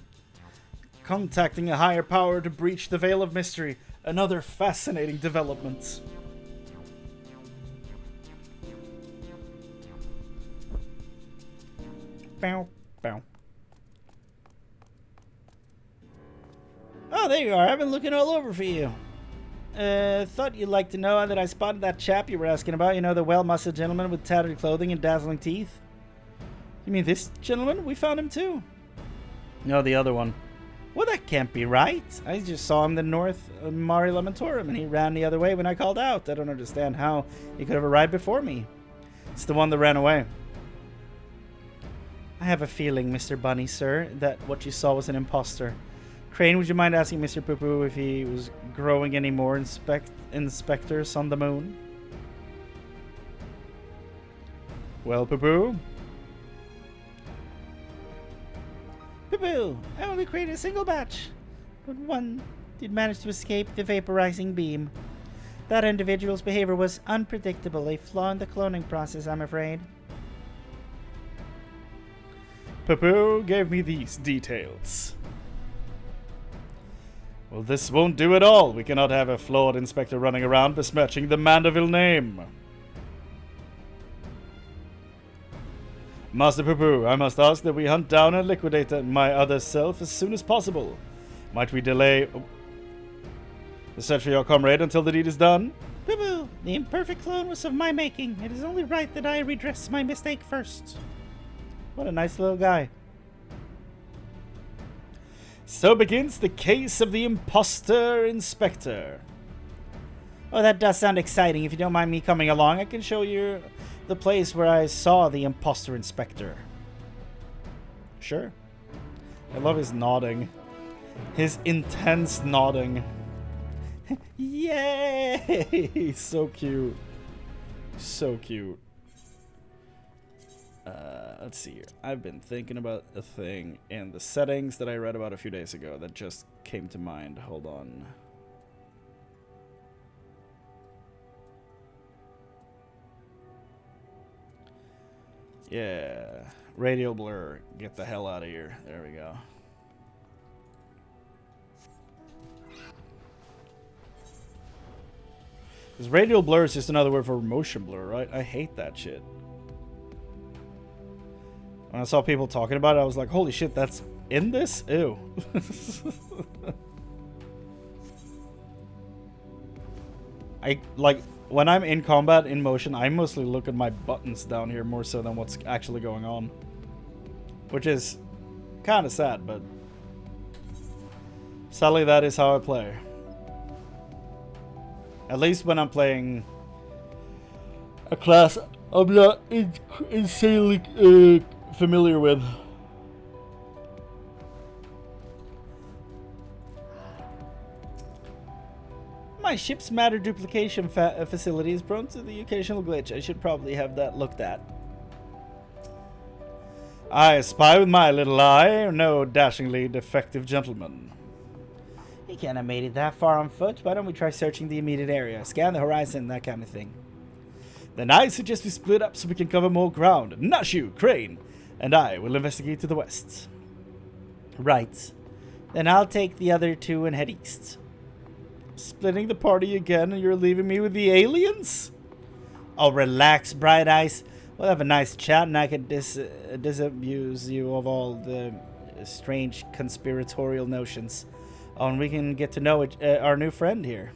Contacting a higher power to breach the veil of mystery. Another fascinating development. Bow, bow. Oh, there you are. I've been looking all over for you. Thought you'd like to know that I spotted that chap you were asking about. You know, the well-muscled gentleman with tattered clothing and dazzling teeth? You mean this gentleman? We found him too. No, the other one. Well, that can't be right. I just saw him in the north of Mare Lamentorum, and he ran the other way when I called out. I don't understand how he could have arrived before me. It's the one that ran away. I have a feeling, Mr. Bunny, sir, that what you saw was an imposter. Chrane, would you mind asking Mr. Poo-Poo if he was growing any more inspectors on the moon? Well, Poo-Poo? Poo-Poo! I only created a single batch, but one did manage to escape the vaporizing beam. That individual's behavior was unpredictable, a flaw in the cloning process, I'm afraid. Poo-Poo gave me these details. Well, this won't do at all. We cannot have a flawed inspector running around besmirching the Mandeville name. Master Poo-Poo, I must ask that we hunt down and liquidate my other self as soon as possible. Might we delay the search for your comrade until the deed is done? Poo-Poo, the imperfect clone was of my making. It is only right that I redress my mistake first. What a nice little guy. So begins the case of the imposter inspector. Oh, that does sound exciting. If you don't mind me coming along, I can show you the place where I saw the imposter inspector. Sure. I love his nodding. His intense nodding. Yay! So cute. So cute. Let's see here. I've been thinking about a thing in the settings that I read about a few days ago that just came to mind. Hold on. Yeah. Radial blur. Get the hell out of here. There we go. Because radial blur is just another word for motion blur, right? I hate that shit. When I saw people talking about it, I was like, holy shit, that's in this? Ew. When I'm in combat, in motion, I mostly look at my buttons down here more so than what's actually going on. Which is kind of sad, but sadly that is how I play. At least when I'm playing a class I'm not insanely familiar with. My ship's matter duplication facility is prone to the occasional glitch. I should probably have that looked at. I spy with my little eye, no dashingly defective gentleman. He can't have made it that far on foot. Why don't we try searching the immediate area? Scan the horizon, that kind of thing. Then I suggest we split up so we can cover more ground. Nashu, Chrane, and I will investigate to the west. Right. Then I'll take the other two and head east. Splitting the party again and you're leaving me with the aliens? Oh, relax, Bright Eyes. We'll have a nice chat and I can disabuse you of all the strange conspiratorial notions. Oh, and we can get to know our new friend here.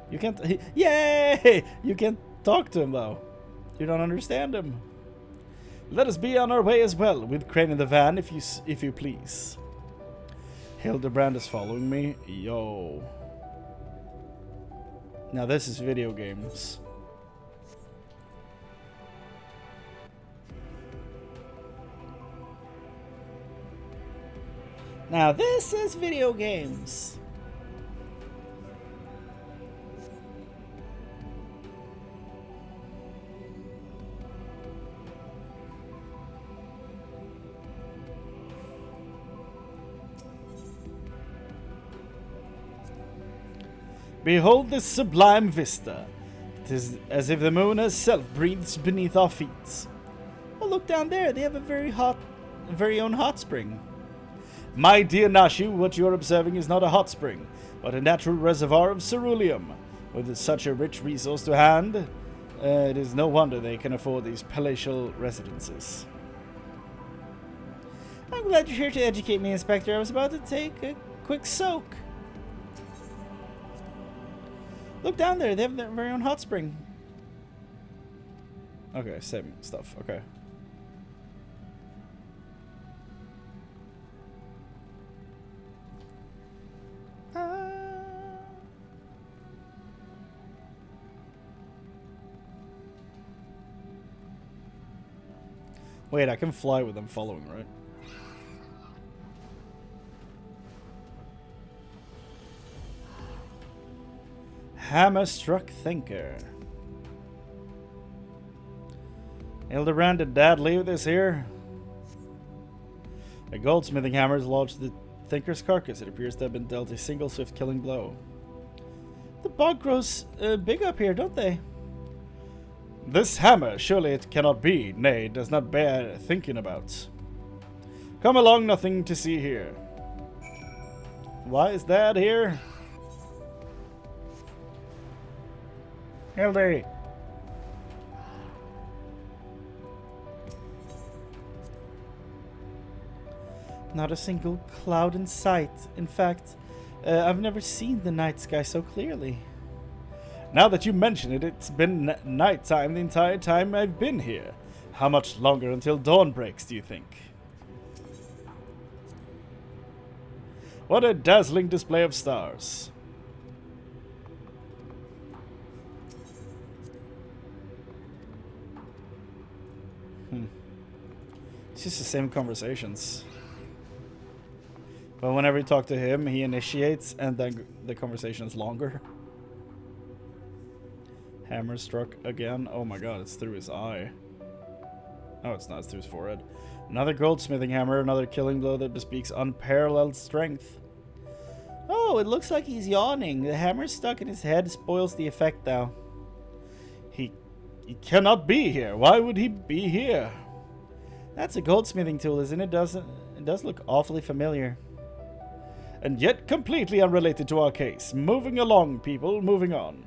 You can't... Yay! You can't talk to him, though. You don't understand him. Let us be on our way as well, with Chrane in the van, if you please. Hildibrand is following me. Yo. Now this is video games. Now this is video games. Behold this sublime vista. It is as if the moon herself breathes beneath our feet. Oh, look down there. They have a very own hot spring. My dear Nashu, what you are observing is not a hot spring, but a natural reservoir of ceruleum. With such a rich resource to hand, it is no wonder they can afford these palatial residences. I'm glad you're here to educate me, Inspector. I was about to take a quick soak. Look down there. They have their very own hot spring. Okay, same stuff. Okay. Wait, I can fly with them following, right? Hammer-struck thinker. Hildibrand, did Dad leave this here? A goldsmithing hammer has lodged the thinker's carcass. It appears to have been dealt a single swift killing blow. The bog grows big up here, don't they? This hammer, surely it cannot be. Nay, it does not bear thinking about. Come along, nothing to see here. Why is Dad here? Hildy! Not a single cloud in sight. In fact, I've never seen the night sky so clearly. Now that you mention it, it's been night time the entire time I've been here. How much longer until dawn breaks, do you think? What a dazzling display of stars. It's just the same conversations. But whenever you talk to him, he initiates, and then the conversation is longer. Hammer struck again. Oh my god, it's through his eye. Oh, it's not. It's through his forehead. Another goldsmithing hammer, another killing blow that bespeaks unparalleled strength. Oh, it looks like he's yawning. The hammer stuck in his head spoils the effect, though. He cannot be here. Why would he be here? That's a goldsmithing tool, isn't it? It does look awfully familiar. And yet completely unrelated to our case. Moving along, people. Moving on.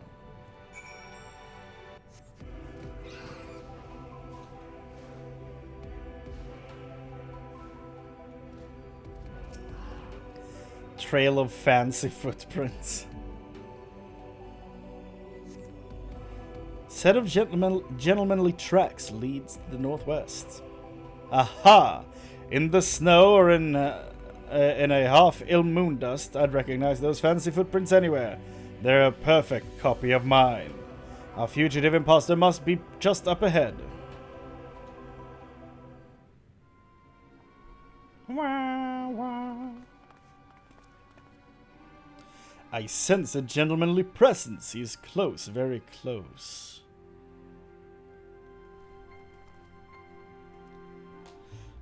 Trail of fancy footprints. Set of gentlemanly tracks leads to the northwest. Aha! In the snow or in a half ill moon dust, I'd recognize those fancy footprints anywhere. They're a perfect copy of mine. Our fugitive imposter must be just up ahead. Wah, wah. I sense a gentlemanly presence. He is close, very close.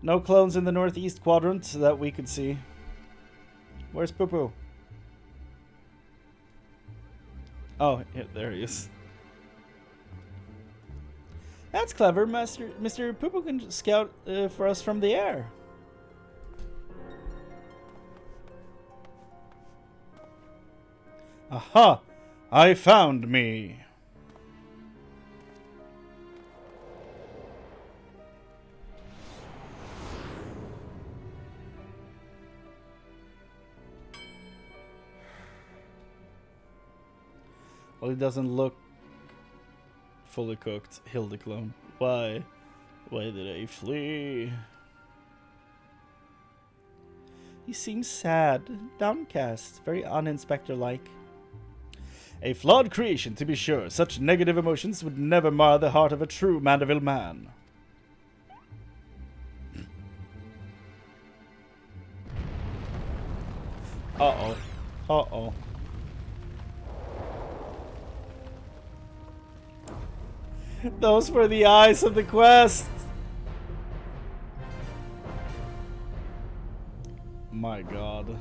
No clones in the northeast quadrant that we could see. Where's Poo Poo? Oh, yeah, there he is. That's clever. Mr. Poo Poo can scout for us from the air. Aha! I found me! Well, he doesn't look fully cooked, Hildy clone. Why? Why did I flee? He seems sad, downcast, very uninspector-like. A flawed creation, to be sure. Such negative emotions would never mar the heart of a true Mandeville man. Uh-oh. Uh-oh. Those were the eyes of the quest! My god.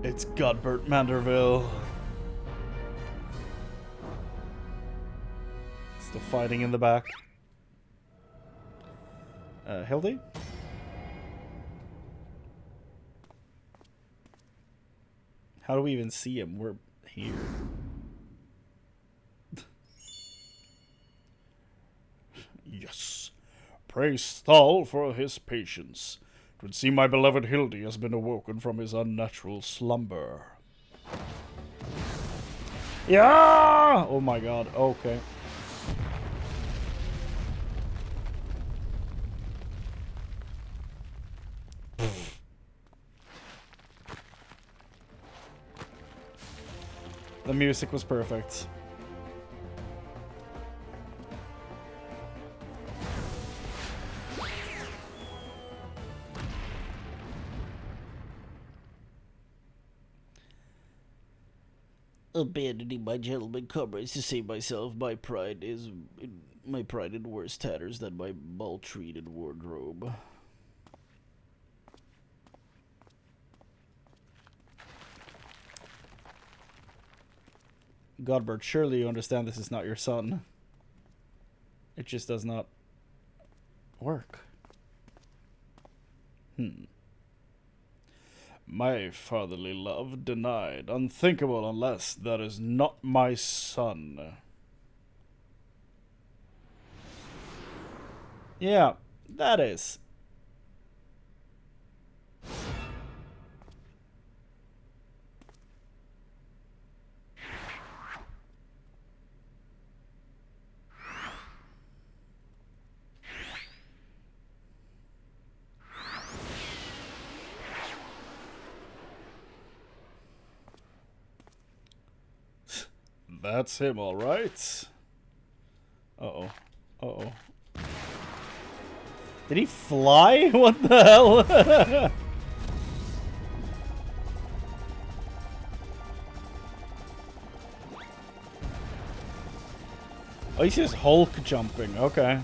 It's Godbert Manderville. Still fighting in the back. Hildy? How do we even see him? We're here. Yes. Praise Thal for his patience. 'Twould seem my beloved Hildy has been awoken from his unnatural slumber. Yeah! Oh my god, okay. The music was perfect. Abandoning my gentleman comrades to save myself, my pride in worse tatters than my maltreated wardrobe. Godbert, surely you understand this is not your son. It just does not work. My fatherly love denied. Unthinkable unless that is not my son. Yeah, that is. That's him, all right. Uh-oh. Uh-oh. Did he fly? What the hell? Oh, he's just Hulk jumping. Okay.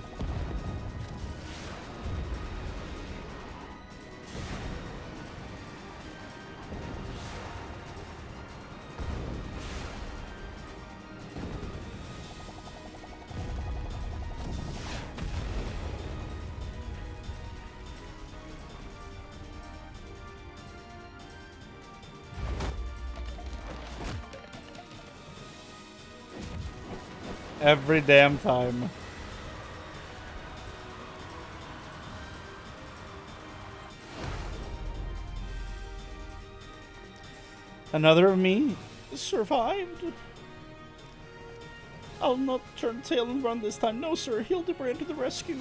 Every damn time. Another of me survived. I'll not turn tail and run this time. No, sir. Hildibrand to the rescue.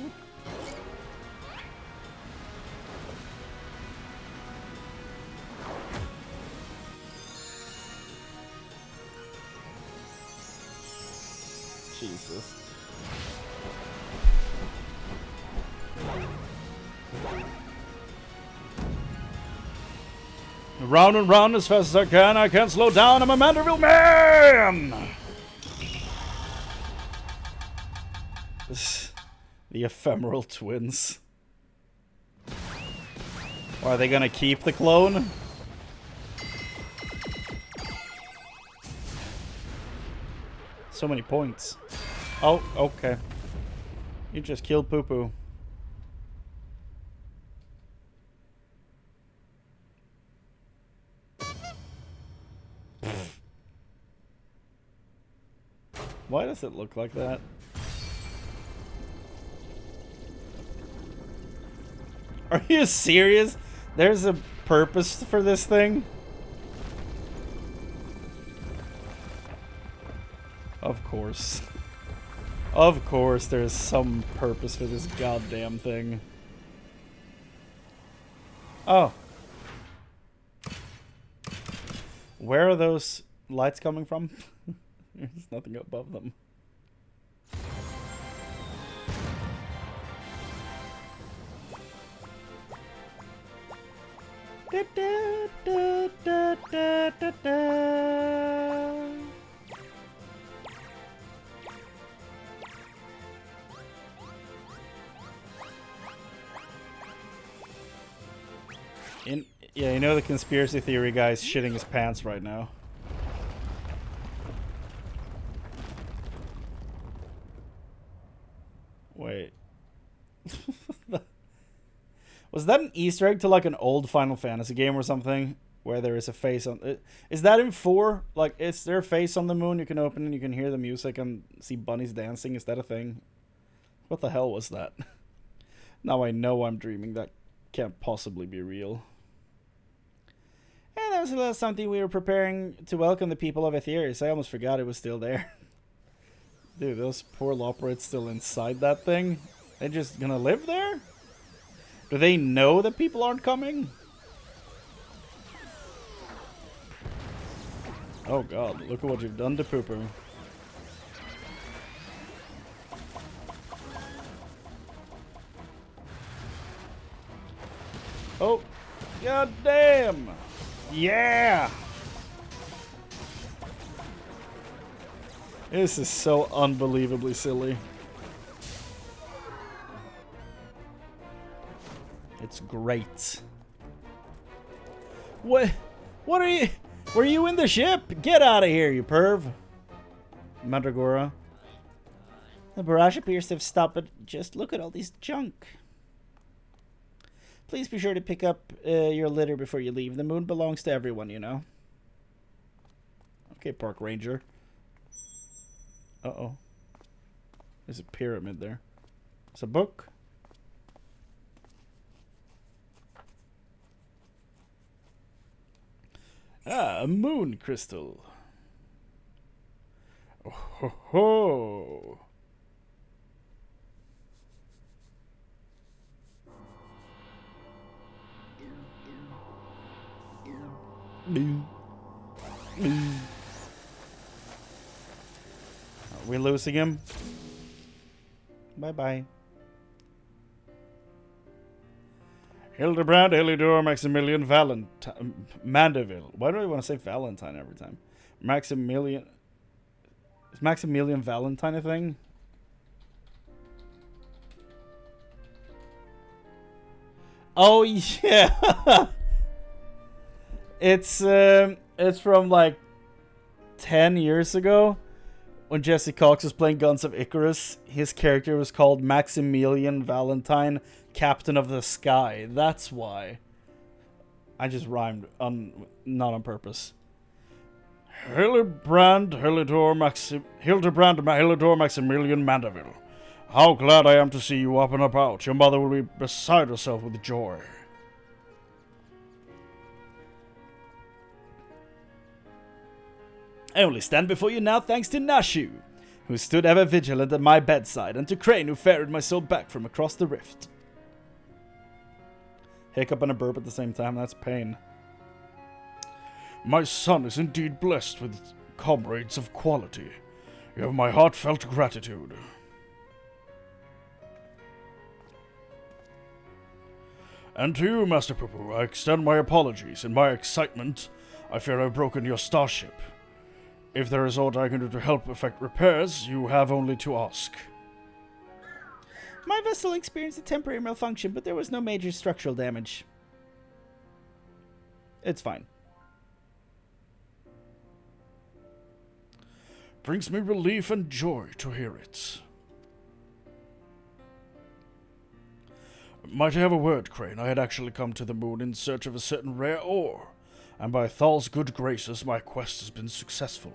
Jesus. Round and round as fast as I can. I can't slow down. I'm a Manderville man! The ephemeral twins. Or are they gonna keep the clone? So many points. Oh, okay. You just killed Poo Poo. Why does it look like that? Are you serious? There's a purpose for this thing? Of course. Of course there's some purpose for this goddamn thing. Oh. Where are those lights coming from? There's nothing above them. Da, da, da, da, da, da, da. Yeah, you know the conspiracy theory guy's shitting his pants right now. Wait. Was that an Easter egg to like an old Final Fantasy game or something? Where there is a face on it? Is that in 4? Like, is there a face on the moon you can open and you can hear the music and see bunnies dancing? Is that a thing? What the hell was that? Now I know I'm dreaming. That can't possibly be real. And that was a little something we were preparing to welcome the people of Aetherius. I almost forgot it was still there. Dude, those poor Loporrids still inside that thing? They're just gonna live there? Do they know that people aren't coming? Oh god, look at what you've done to Poo Poo. Oh, god damn! Yeah! This is so unbelievably silly. It's great. What are you? Were you in the ship? Get out of here, you perv. Mandragora. The barrage appears to have stopped, but just look at all this junk. Please be sure to pick up your litter before you leave. The moon belongs to everyone, you know. Okay, park ranger. Uh-oh. There's a pyramid there. It's a book. Ah, a moon crystal. Oh ho ho. Are we losing him? Bye-bye. Hildibrand, Elidor, Maximilian, Valentine, Mandeville. Why do I want to say Valentine every time? Maximilian. Is Maximilian Valentine a thing? Oh yeah. It's from like 10 years ago when Jesse Cox was playing Guns of Icarus. His character was called Maximilian Valentine, Captain of the Sky. That's why. I just rhymed not on purpose. Hildibrand, Hilidor, Maximilian Mandeville. How glad I am to see you up and about. Your mother will be beside herself with joy. I only stand before you now thanks to Nashu, who stood ever vigilant at my bedside, and to Chrane, who ferried my soul back from across the rift. Hiccup and a burp at the same time, that's pain. My son is indeed blessed with comrades of quality. You have my heartfelt gratitude. And to you, Master Poo-Poo, I extend my apologies. In my excitement, I fear I've broken your starship. If there is aught I can do to help effect repairs, you have only to ask. My vessel experienced a temporary malfunction, but there was no major structural damage. It's fine. Brings me relief and joy to hear it. Might I have a word, Chrane? I had actually come to the moon in search of a certain rare ore, and by Thal's good graces my quest has been successful.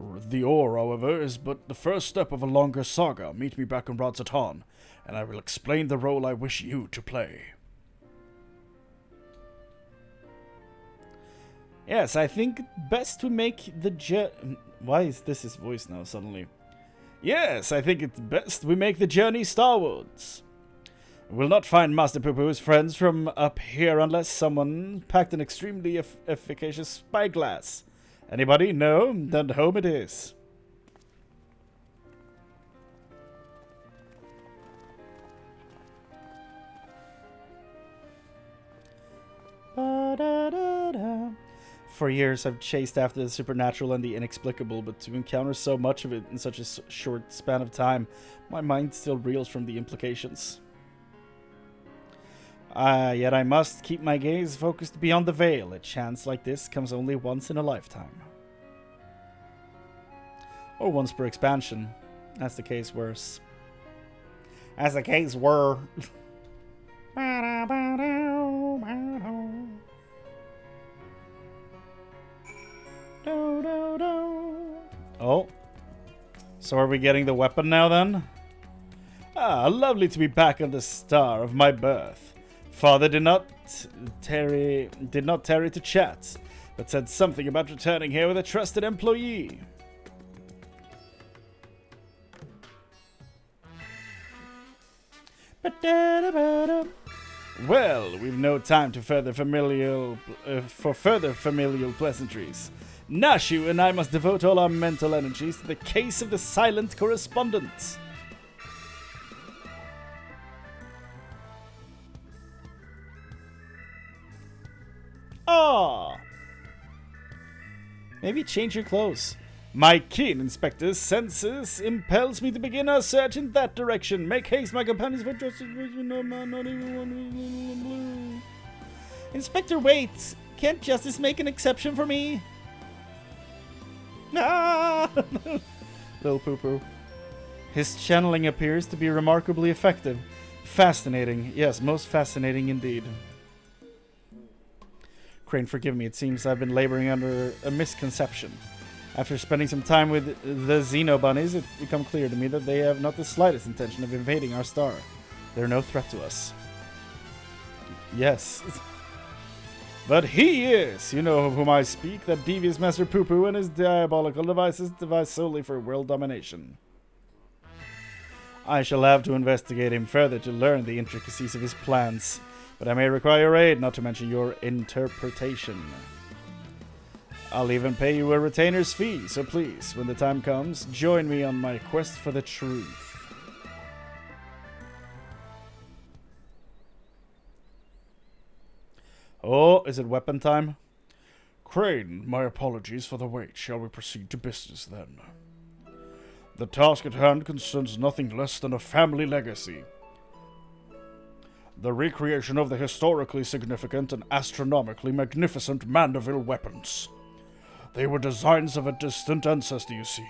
The ore, however, is but the first step of a longer saga. Meet me back on Rodzatan, and I will explain the role I wish you to play. Yes, I think best to make the Why is this his voice now suddenly? Yes, I think it's best we make the journey starwards. We'll not find Master Poo-Poo's friends from up here unless someone packed an extremely efficacious spyglass. Anybody? No? Then home it is. Ba-da-da-da. For years, I've chased after the supernatural and the inexplicable, but to encounter so much of it in such a short span of time, my mind still reels from the implications. Yet I must keep my gaze focused beyond the veil. A chance like this comes only once in a lifetime. Or once per expansion, as the case worse. As the case were. Oh. So are we getting the weapon now then? Ah, lovely to be back on the star of my birth. Father did not tarry to chat, but said something about returning here with a trusted employee. Well, we've no time to further familial pleasantries. Nashu and I must devote all our mental energies to the case of the silent correspondent. Ah! Maybe change your clothes. My keen inspector's senses impels me to begin our search in that direction. Make haste, my companions, for justice. No man, not even one blue. Inspector, wait! Can't justice make an exception for me? Ah! Little poo-poo. His channeling appears to be remarkably effective. Fascinating. Yes, most fascinating indeed. Chrane, forgive me. It seems I've been laboring under a misconception. After spending some time with the Xeno Bunnies, it's become clear to me that they have not the slightest intention of invading our star. They're no threat to us. Yes. But he is! You know of whom I speak, that devious Master Poo-Poo and his diabolical devices devised solely for world domination. I shall have to investigate him further to learn the intricacies of his plans, but I may require your aid, not to mention your interpretation. I'll even pay you a retainer's fee, so please, when the time comes, join me on my quest for the truth. Oh, is it weapon time? Chrane, my apologies for the wait. Shall we proceed to business, then? The task at hand concerns nothing less than a family legacy. The recreation of the historically significant and astronomically magnificent Mandeville weapons. They were designs of a distant ancestor, you see.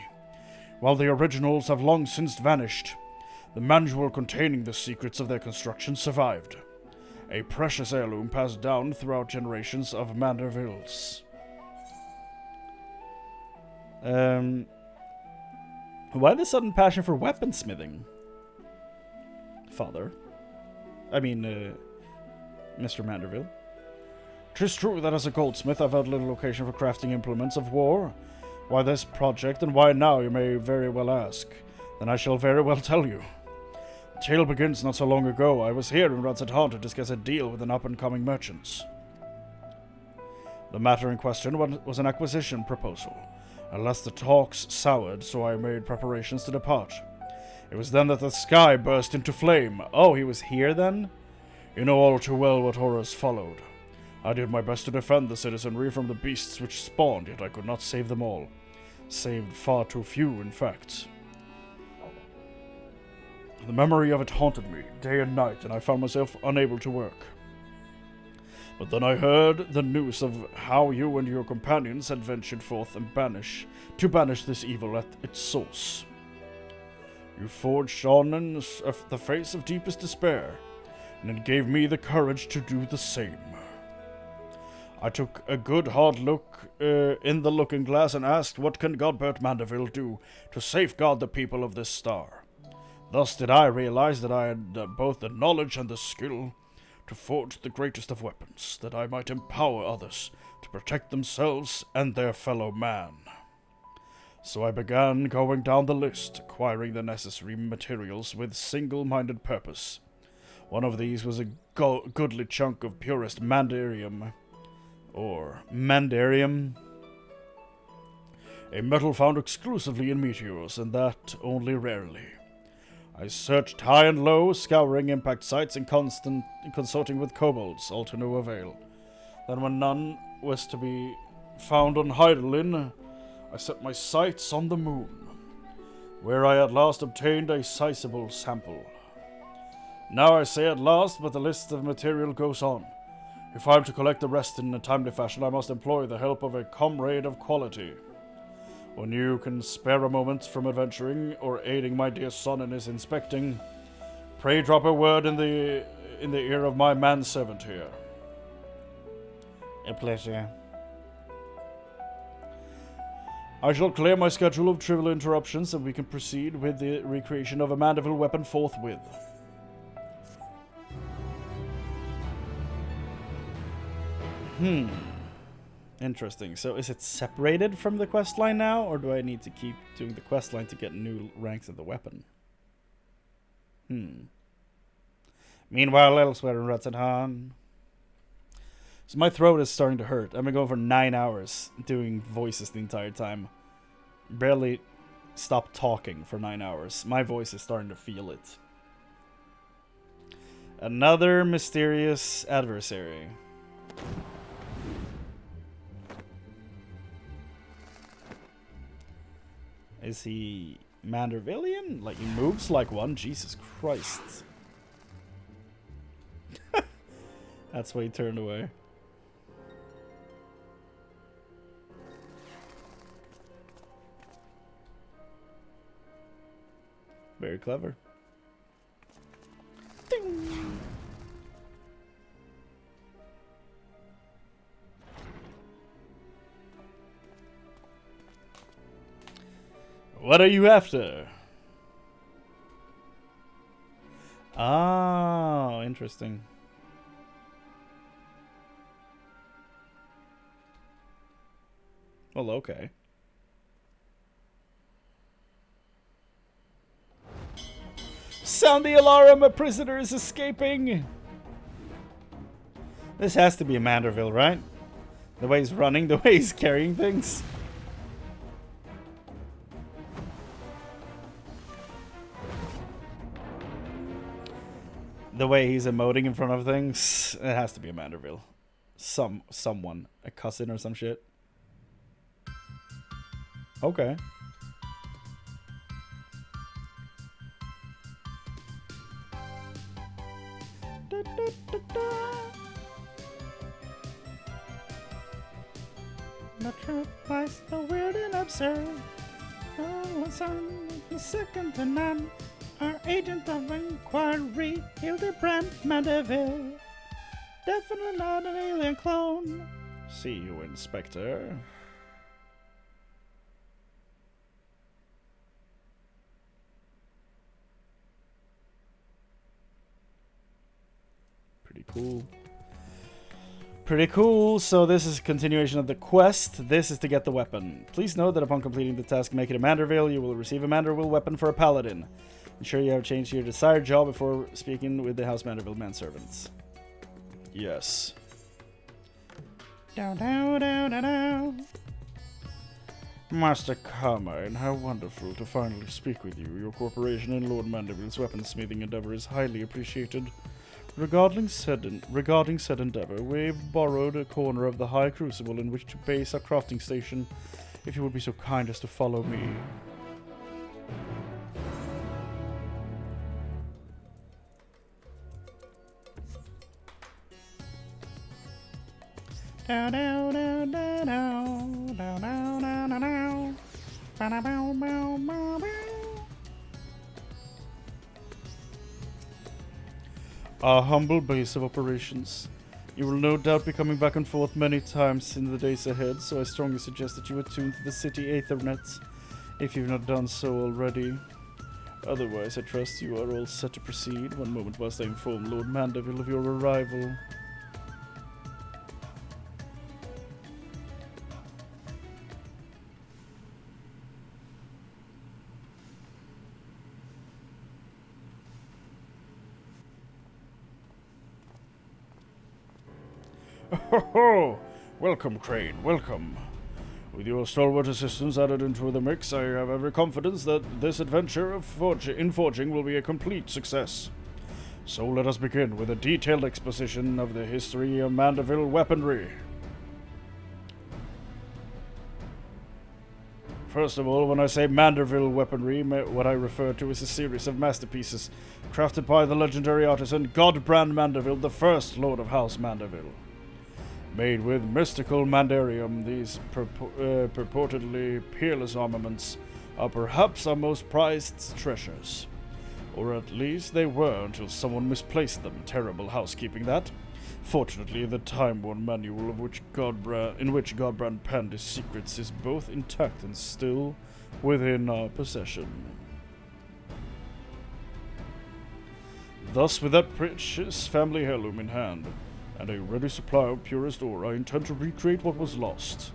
While the originals have long since vanished, the manual containing the secrets of their construction survived. A precious heirloom passed down throughout generations of Mandervilles. Why the sudden passion for weaponsmithing? Father? I mean, Mr. Manderville. 'Tis true that as a goldsmith I've had little occasion for crafting implements of war. Why this project, and why now, you may very well ask. Then I shall very well tell you. The tale begins not so long ago. I was here in Radzethan to discuss a deal with an up-and-coming merchant. The matter in question was an acquisition proposal. Alas, the talks soured, so I made preparations to depart. It was then that the sky burst into flame. Oh, he was here then? You know all too well what horrors followed. I did my best to defend the citizenry from the beasts which spawned, yet I could not save them all. Saved far too few, in fact. The memory of it haunted me, day and night, and I found myself unable to work. But then I heard the news of how you and your companions had ventured forth and banish this evil at its source. You forged on in the face of deepest despair, and it gave me the courage to do the same. I took a good hard look in the looking glass and asked, what can Godbert Mandeville do to safeguard the people of this star? Thus did I realize that I had both the knowledge and the skill to forge the greatest of weapons, that I might empower others to protect themselves and their fellow man. So I began going down the list, acquiring the necessary materials with single-minded purpose. One of these was a goodly chunk of purest mandarium, or mandarium, a metal found exclusively in meteors, and that only rarely. I searched high and low, scouring impact sites and consorting with kobolds, all to no avail. Then when none was to be found on Heidelin, I set my sights on the moon, where I at last obtained a sizable sample. Now I say at last, but the list of material goes on. If I am to collect the rest in a timely fashion, I must employ the help of a comrade of quality. When you can spare a moment from adventuring or aiding my dear son in his inspecting, pray drop a word in the ear of my manservant here. A pleasure. I shall clear my schedule of trivial interruptions and we can proceed with the recreation of a Mandeville weapon forthwith. Interesting. So is it separated from the questline now, or do I need to keep doing the questline to get new ranks of the weapon? Meanwhile, elsewhere in Radzethan. So my throat is starting to hurt. I've been going for 9 hours doing voices the entire time. Barely stopped talking for 9 hours. My voice is starting to feel it. Another mysterious adversary. Is he Mandervillian? Like, he moves like one? Jesus Christ. That's why he turned away. Very clever. Ding. What are you after? Oh, interesting. Well, okay. Sound the alarm! A prisoner is escaping! This has to be a Manderville, right? The way he's running, the way he's carrying things. The way he's emoting in front of things, it has to be a Manderville. Someone. A cousin or some shit. Okay. Da, da, da, da. The truth lies so weird and absurd. Oh, son, he's second to none. Our agent of inquiry, Hildibrand Mandeville. Definitely not an alien clone. See you, Inspector. Pretty cool. Pretty cool. So this is a continuation of the quest. This is to get the weapon. Please note that upon completing the task, make it a Manderville, you will receive a Manderville weapon for a paladin. Ensure you have changed your desired job before speaking with the House Manderville manservants. Yes. Down, down, down, down, down. Master Carmine, how wonderful to finally speak with you. Your cooperation in Lord Manderville's weaponsmithing endeavor is highly appreciated. Regarding said endeavor, we've borrowed a corner of the High Crucible in which to base our crafting station. If you would be so kind as to follow me. Down, down, down, down, down, down, down, down, down, down. Ba-da-bow, bow, bow, bow. Our humble base of operations. You will no doubt be coming back and forth many times in the days ahead, so I strongly suggest that you attune to the city Aethernet, if you've not done so already. Otherwise, I trust you are all set to proceed. One moment whilst I inform Lord Manderville of your arrival. Ho ho! Welcome, Chrane, welcome. With your stalwart assistance added into the mix, I have every confidence that this adventure of forging will be a complete success. So let us begin with a detailed exposition of the history of Manderville weaponry. First of all, when I say Manderville weaponry, what I refer to is a series of masterpieces crafted by the legendary artisan Hildibrand Manderville, the first Lord of House Manderville. Made with mystical mandarium, these purportedly peerless armaments are perhaps our most prized treasures. Or at least they were until someone misplaced them. Terrible housekeeping, that. Fortunately, the time-worn manual in which Hildibrand penned his secrets is both intact and still within our possession. Thus, with that precious family heirloom in hand, and a ready supply of purest ore, I intend to recreate what was lost.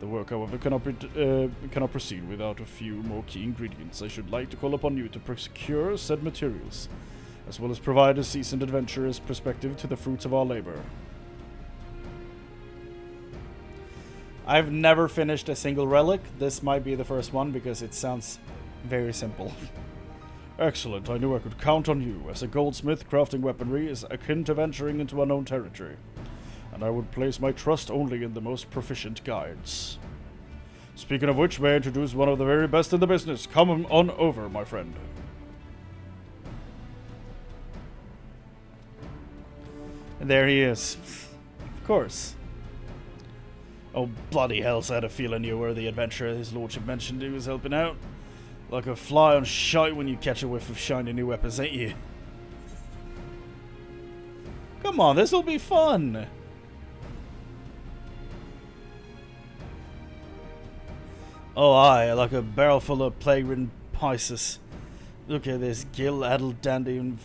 The work, however, cannot proceed without a few more key ingredients. I should like to call upon you to procure said materials, as well as provide a seasoned adventurer's perspective to the fruits of our labor. I've never finished a single relic. This might be the first one because it sounds very simple. Excellent, I knew I could count on you. As a goldsmith, crafting weaponry is akin to venturing into unknown territory, and I would place my trust only in the most proficient guides. Speaking of which, may I introduce one of the very best in the business. Come on over, my friend. And there he is. Of course. Oh, bloody hell, I had a feeling you were the adventurer his lordship mentioned he was helping out. Like a fly on shite when you catch a whiff of shiny new weapons, ain't you? Come on, this'll be fun! Oh aye, like a barrel full of plague-ridden Pisces. Look at this gill-addled dandy I'm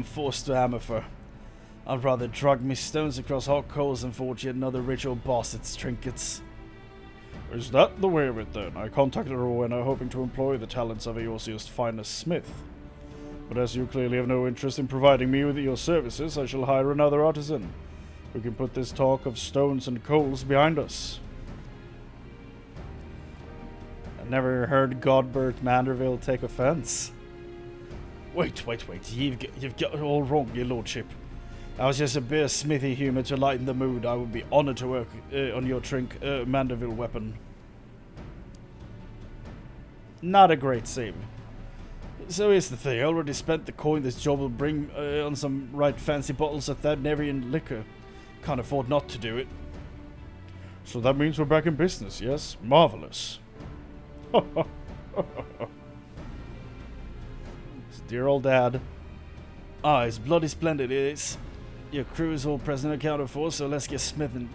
forced to hammer for. I'd rather drug me stones across hot coals than forge yet another rich old bastards' trinkets. Is that the way of it then? I contacted Rowena hoping to employ the talents of Eosia's finest smith. But as you clearly have no interest in providing me with your services, I shall hire another artisan. We can put this talk of stones and coals behind us. I never heard Godbert Manderville take offense. Wait. You've got it all wrong, your lordship. I was just a bit of smithy humour to lighten the mood. I would be honoured to work on your Manderville weapon. Not a great save. So here's the thing. I already spent the coin this job will bring on some right fancy bottles of Thavnerian liquor. Can't afford not to do it. So that means we're back in business, yes? Marvellous. Dear old dad. Ah, it's bloody splendid, it is. Your crew is all present and accounted for, so let's get smithing.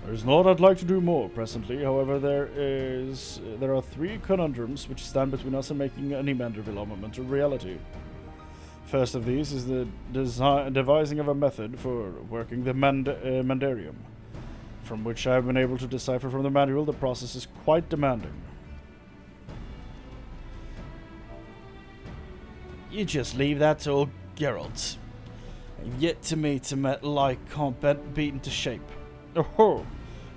There's not I'd like to do more presently. However, there are 3 conundrums which stand between us and making any Manderville armament a reality. First of these is the devising of a method for working the Mandarium, from which I have been able to decipher from the manual. The process is quite demanding. You just leave that to old Geralt. I've yet to meet a metal like can't beaten to shape. Oh,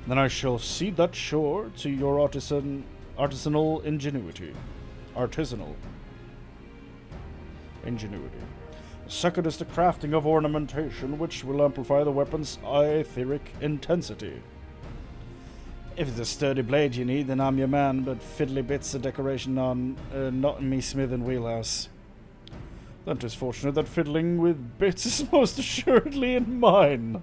then I shall cede that shore to your artisanal ingenuity. Second is the crafting of ornamentation, which will amplify the weapon's etheric intensity. If it's a sturdy blade you need, then I'm your man, but fiddly bits of decoration on not in me smith and wheelhouse. Then 'tis fortunate that fiddling with bits is most assuredly in mine.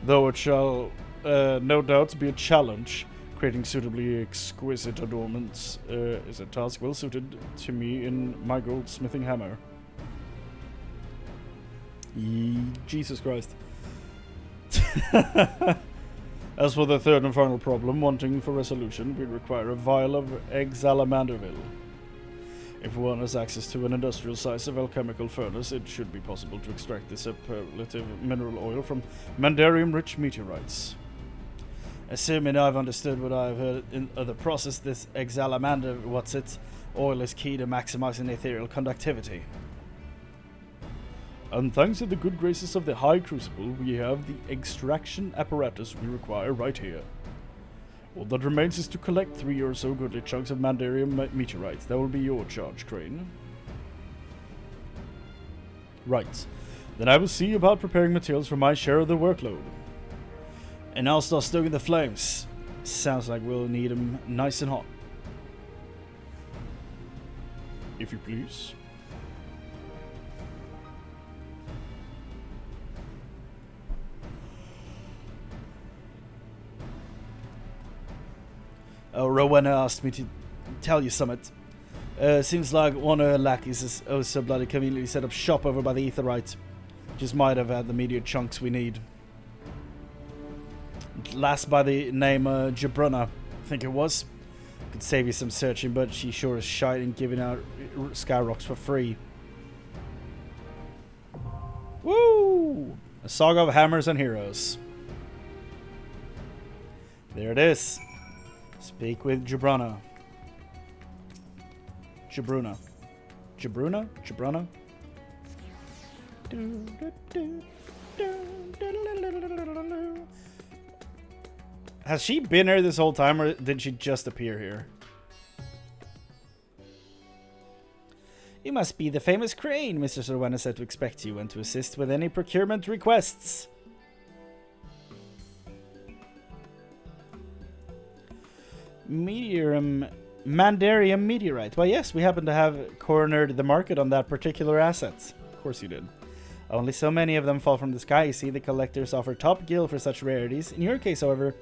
Though it shall no doubt be a challenge, creating suitably exquisite adornments is a task well suited to me in my goldsmithing hammer. Jesus Christ. As for the third and final problem, wanting for resolution, we require a vial of Exalamanderville. If one has access to an industrial-size of alchemical furnace, it should be possible to extract this superlative mineral oil from Mandarium-rich meteorites. Assuming I've understood what I've heard in the process, this Exalamander, oil is key to maximizing ethereal conductivity. And thanks to the good graces of the High Crucible, we have the extraction apparatus we require right here. All that remains is to collect 3 or so goodly chunks of Mandarium meteorites. That will be your charge, Chrane. Right. Then I will see about preparing materials for my share of the workload. And I'll start stoking the flames. Sounds like we'll need them nice and hot. If you please. Rowena asked me to tell you something. Seems like one of her lackeys is so bloody conveniently set up shop over by the Aetherite. Just might have had the meteor chunks we need. Last by the name Jabruna, I think it was. Could save you some searching, but she sure is shite in giving out sky rocks for free. Woo! A saga of hammers and heroes. There it is. Speak with Jabruna. Jabruna. Has she been here this whole time, or did she just appear here? You must be the famous Chrane. Mr. Rowena said to expect you and to assist with any procurement requests. Mandarium meteorite. Well, yes, we happen to have cornered the market on that particular asset. Of course you did. Only so many of them fall from the sky. You see, the collectors offer top gill for such rarities. In your case, however,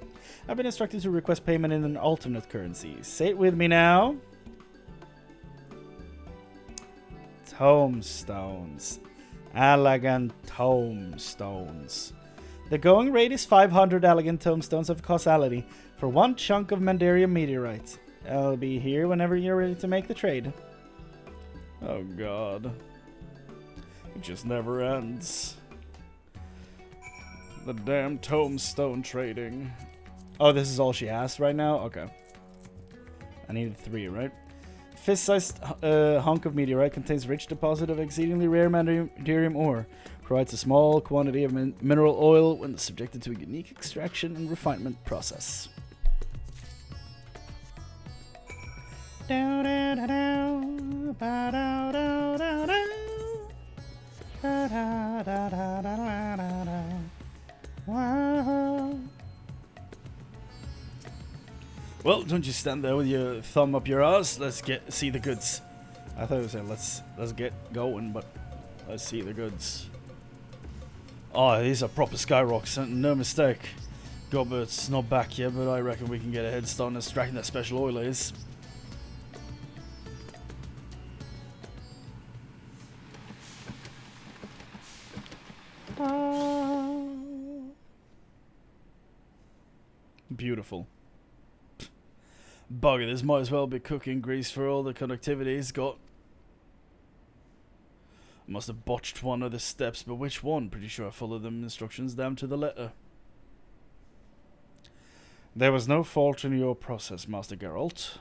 I've been instructed to request payment in an alternate currency. Say it with me now. Tomestones. Elegant tomestones. The going rate is 500 elegant tomestones of causality for one chunk of Mandarium meteorites. I'll be here whenever you're ready to make the trade. Oh god. It just never ends. The damn tomestone trading. Oh, this is all she has right now? Okay. I needed 3, right? Fist-sized hunk of meteorite contains rich deposit of exceedingly rare Mandarium ore. Provides a small quantity of mineral oil when subjected to a unique extraction and refinement process. Well, don't you stand there with your thumb up your ass. Let's see the goods. I thought it was saying let's get going, but let's see the goods. Oh, these are proper skyrocks, no mistake. Gobbert's not back yet, but I reckon we can get a head start on extracting that special oil is. Beautiful. Bugger, this might as well be cooking grease for all the conductivity it's got. I must have botched one of the steps, but which one? Pretty sure I followed them instructions down to the letter. There was no fault in your process, Master Geralt.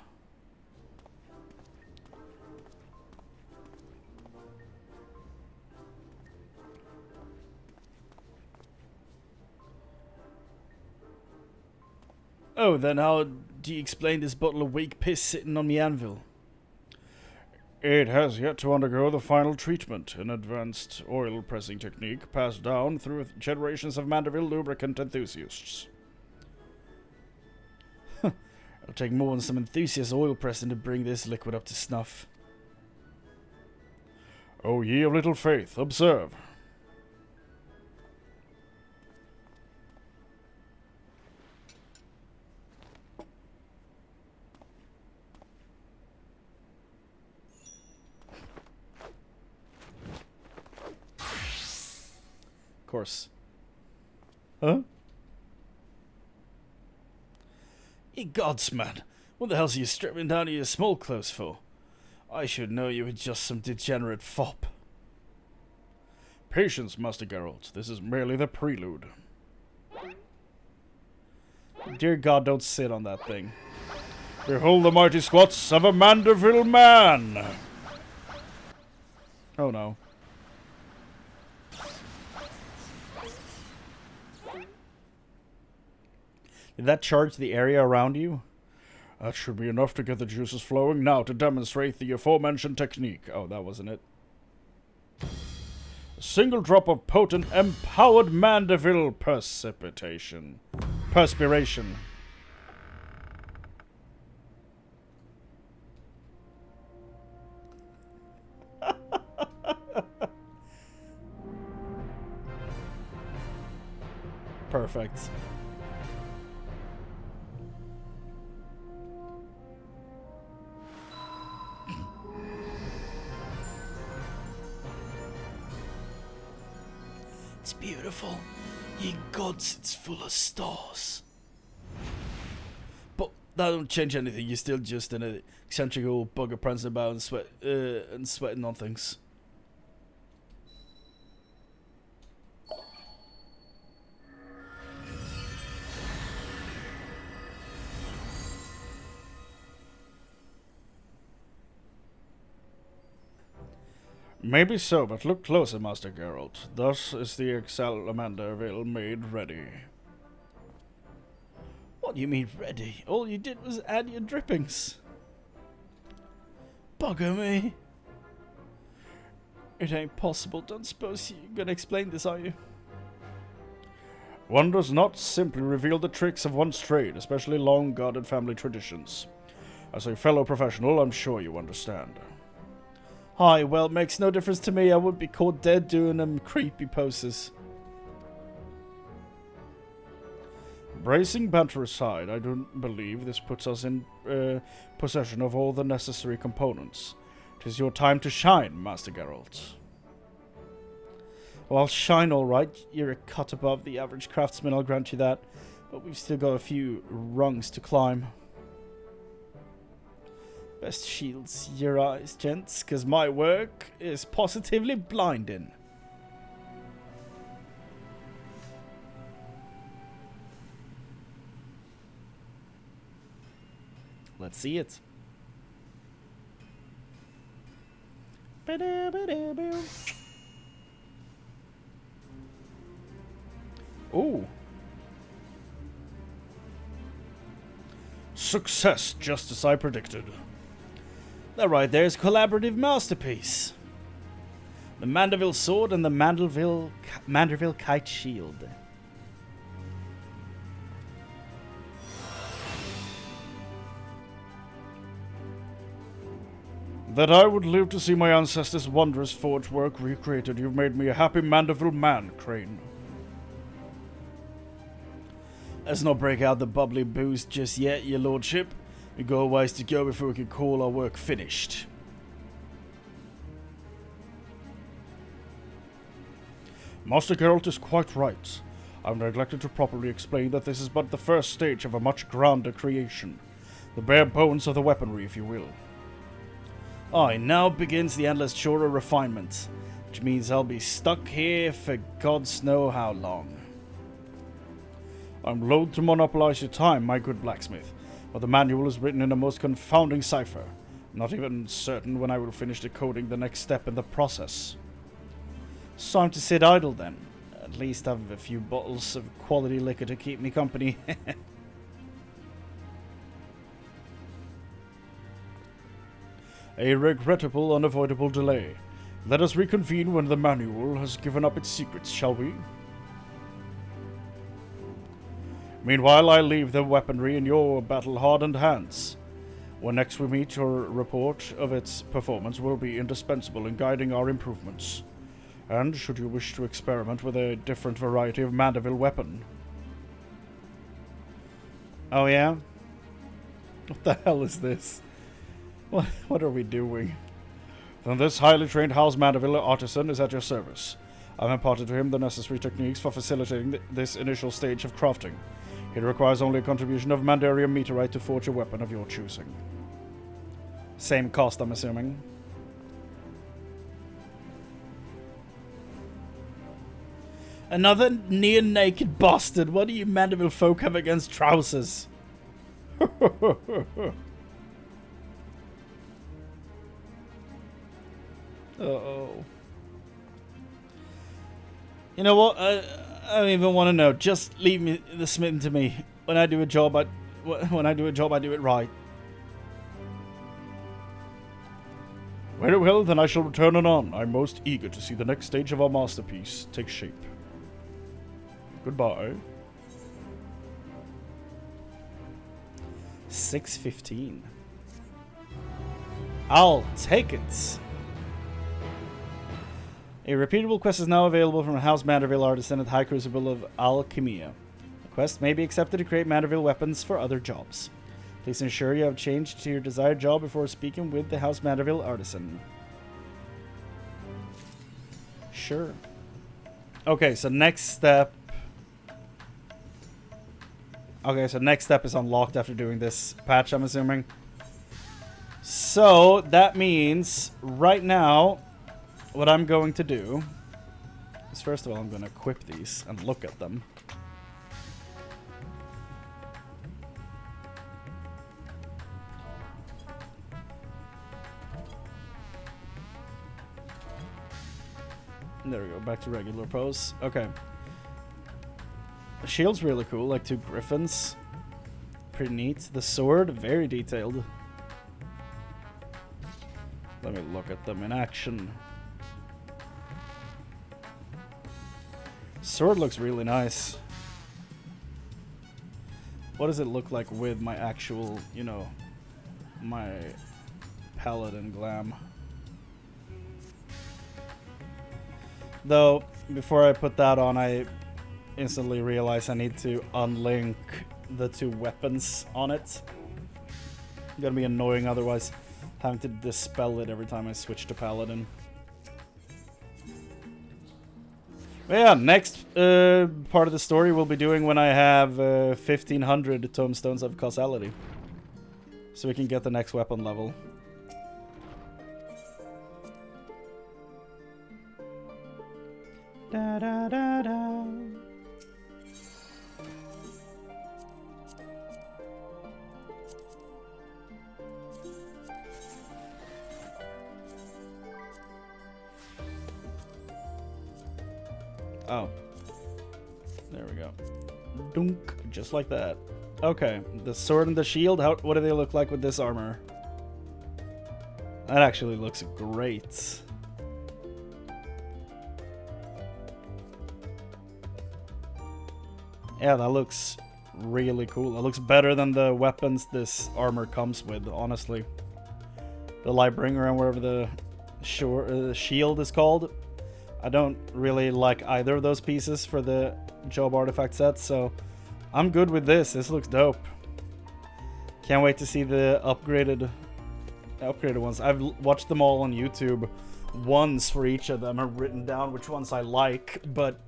Oh, then how do you explain this bottle of weak piss sitting on the anvil? It has yet to undergo the final treatment, an advanced oil pressing technique passed down through generations of Mandeville lubricant enthusiasts. It'll take more than some enthusiast oil pressing to bring this liquid up to snuff. O ye of little faith, observe. Course. Huh? Ye gods, man. What the hell's you stripping down to your small clothes for? I should know you were just some degenerate fop. Patience, Master Geralt. This is merely the prelude. Dear God, don't sit on that thing. Behold the mighty squats of a Mandeville man! Oh no. Did that charge the area around you? That should be enough to get the juices flowing. Now to demonstrate the aforementioned technique. Oh, that wasn't it. A single drop of potent empowered Mandeville perspiration. Perfect. It's beautiful. Ye gods, it's full of stars. But that don't change anything. You're still just an eccentric old bugger prancing about and sweating on things. Maybe so, but look closer, Master Geralt. Thus is the Exalamanderville made ready. What do you mean ready? All you did was add your drippings. Bugger me. It ain't possible. Don't suppose you're gonna explain this, are you? One does not simply reveal the tricks of one's trade, especially long-guarded family traditions. As a fellow professional, I'm sure you understand. Hi, well, it makes no difference to me. I would be caught dead doing them creepy poses. Bracing banter aside, I don't believe this puts us in possession of all the necessary components. It is your time to shine, Master Geralt. Well, I'll shine all right. You're a cut above the average craftsman, I'll grant you that. But we've still got a few rungs to climb. Best shields your eyes, gents, because my work is positively blinding. Let's see it. Ooh. Success, just as I predicted. That right there's collaborative masterpiece. The Mandeville sword and the Mandeville kite shield. That I would live to see my ancestors' wondrous forge work recreated. You've made me a happy Mandeville man, Chrane. Let's not break out the bubbly booze just yet, your lordship. We got a ways to go before we can call our work finished. Master Geralt is quite right. I've neglected to properly explain that this is but the first stage of a much grander creation. The bare bones of the weaponry, if you will. Aye, now begins the endless chore of refinement, which means I'll be stuck here for gods know how long. I'm loath to monopolize your time, my good blacksmith, but the manual is written in a most confounding cipher. I'm not even certain when I will finish decoding the next step in the process. It's time to sit idle then. At least have a few bottles of quality liquor to keep me company. A regrettable, unavoidable delay. Let us reconvene when the manual has given up its secrets, shall we? Meanwhile, I leave the weaponry in your battle-hardened hands. When next we meet, your report of its performance will be indispensable in guiding our improvements. And should you wish to experiment with a different variety of Mandeville weapon. Oh yeah? What the hell is this? What are we doing? Then this highly trained House Mandeville artisan is at your service. I've imparted to him the necessary techniques for facilitating this initial stage of crafting. It requires only a contribution of Mandarium meteorite to forge a weapon of your choosing. Same cost, I'm assuming. Another near-naked bastard. What do you Mandeville folk have against trousers? Uh-oh. You know what? I don't even want to know. Just leave the smithing to me. When I do a job, I do it right. Very well, then I shall return anon. I'm most eager to see the next stage of our masterpiece take shape. Goodbye. 6:15. I'll take it. A repeatable quest is now available from House Mandeville Artisan at High Crucible of Alchemia. The quest may be accepted to create Mandeville weapons for other jobs. Please ensure you have changed to your desired job before speaking with the House Mandeville Artisan. Sure. Okay, so next step... Okay, so next step is unlocked after doing this patch, I'm assuming. So, that means, right now, what I'm going to do is, first of all, I'm going to equip these and look at them. There we go, back to regular pose. Okay. The shield's really cool, like 2 griffins. Pretty neat. The sword, very detailed. Let me look at them in action. Sword looks really nice. what does it look like with my actual, you know, my paladin glam? Though, before I put that on, I instantly realize I need to unlink the 2 weapons on it. It's gonna be annoying otherwise, having to dispel it every time I switch to paladin. But yeah, next part of the story we'll be doing when I have 1500 tomestones of causality. So we can get the next weapon level. Da da da da. Oh. There we go. Dunk. Just like that. Okay. The sword and the shield. What do they look like with this armor? That actually looks great. Yeah, that looks really cool. It looks better than the weapons this armor comes with, honestly. The Lightbringer and whatever the shield is called. I don't really like either of those pieces for the job artifact set, so I'm good with this. This looks dope. Can't wait to see the upgraded ones. I've watched them all on YouTube once for each of them. I've written down which ones I like, but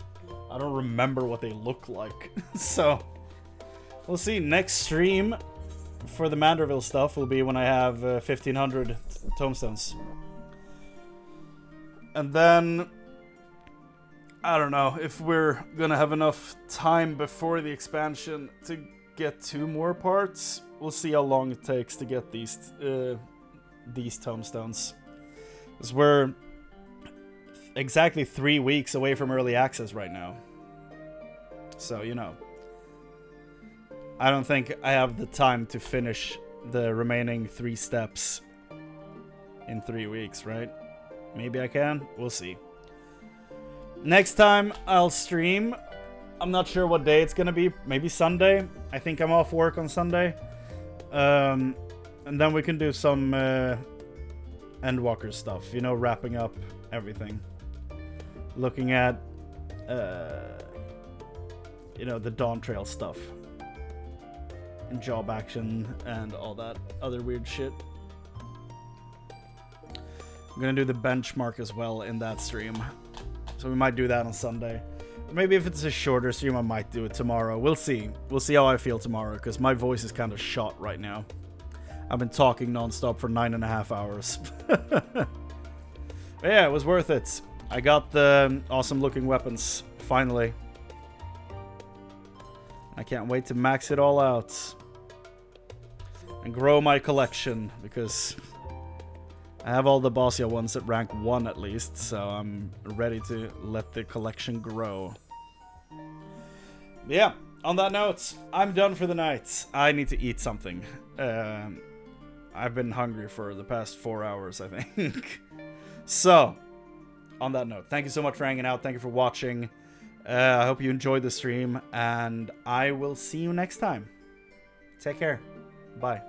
I don't remember what they look like. So we'll see. Next stream for the Manderville stuff will be when I have 1500 tomestones. And then I don't know if we're gonna have enough time before the expansion to get 2 more parts. We'll see how long it takes to get these tomestones. Because we're exactly 3 weeks away from early access right now. So, you know, I don't think I have the time to finish the remaining 3 steps in 3 weeks, right? Maybe I can. We'll see. Next time I'll stream, I'm not sure what day it's gonna be. Maybe Sunday. I think I'm off work on Sunday. And then we can do some Endwalker stuff, you know, wrapping up everything. Looking at, you know, the Dawn Trail stuff. And job action and all that other weird shit. I'm gonna do the benchmark as well in that stream. So we might do that on Sunday. Maybe if it's a shorter stream, I might do it tomorrow. We'll see. We'll see how I feel tomorrow, because my voice is kind of shot right now. I've been talking non-stop for 9.5 hours. But yeah, it was worth it. I got the awesome looking weapons, finally. I can't wait to max it all out. And grow my collection, because I have all the Bosia ones at rank 1 at least, so I'm ready to let the collection grow. Yeah, on that note, I'm done for the night. I need to eat something. I've been hungry for the past 4 hours, I think. So, on that note, thank you so much for hanging out. Thank you for watching. I hope you enjoyed the stream, and I will see you next time. Take care. Bye.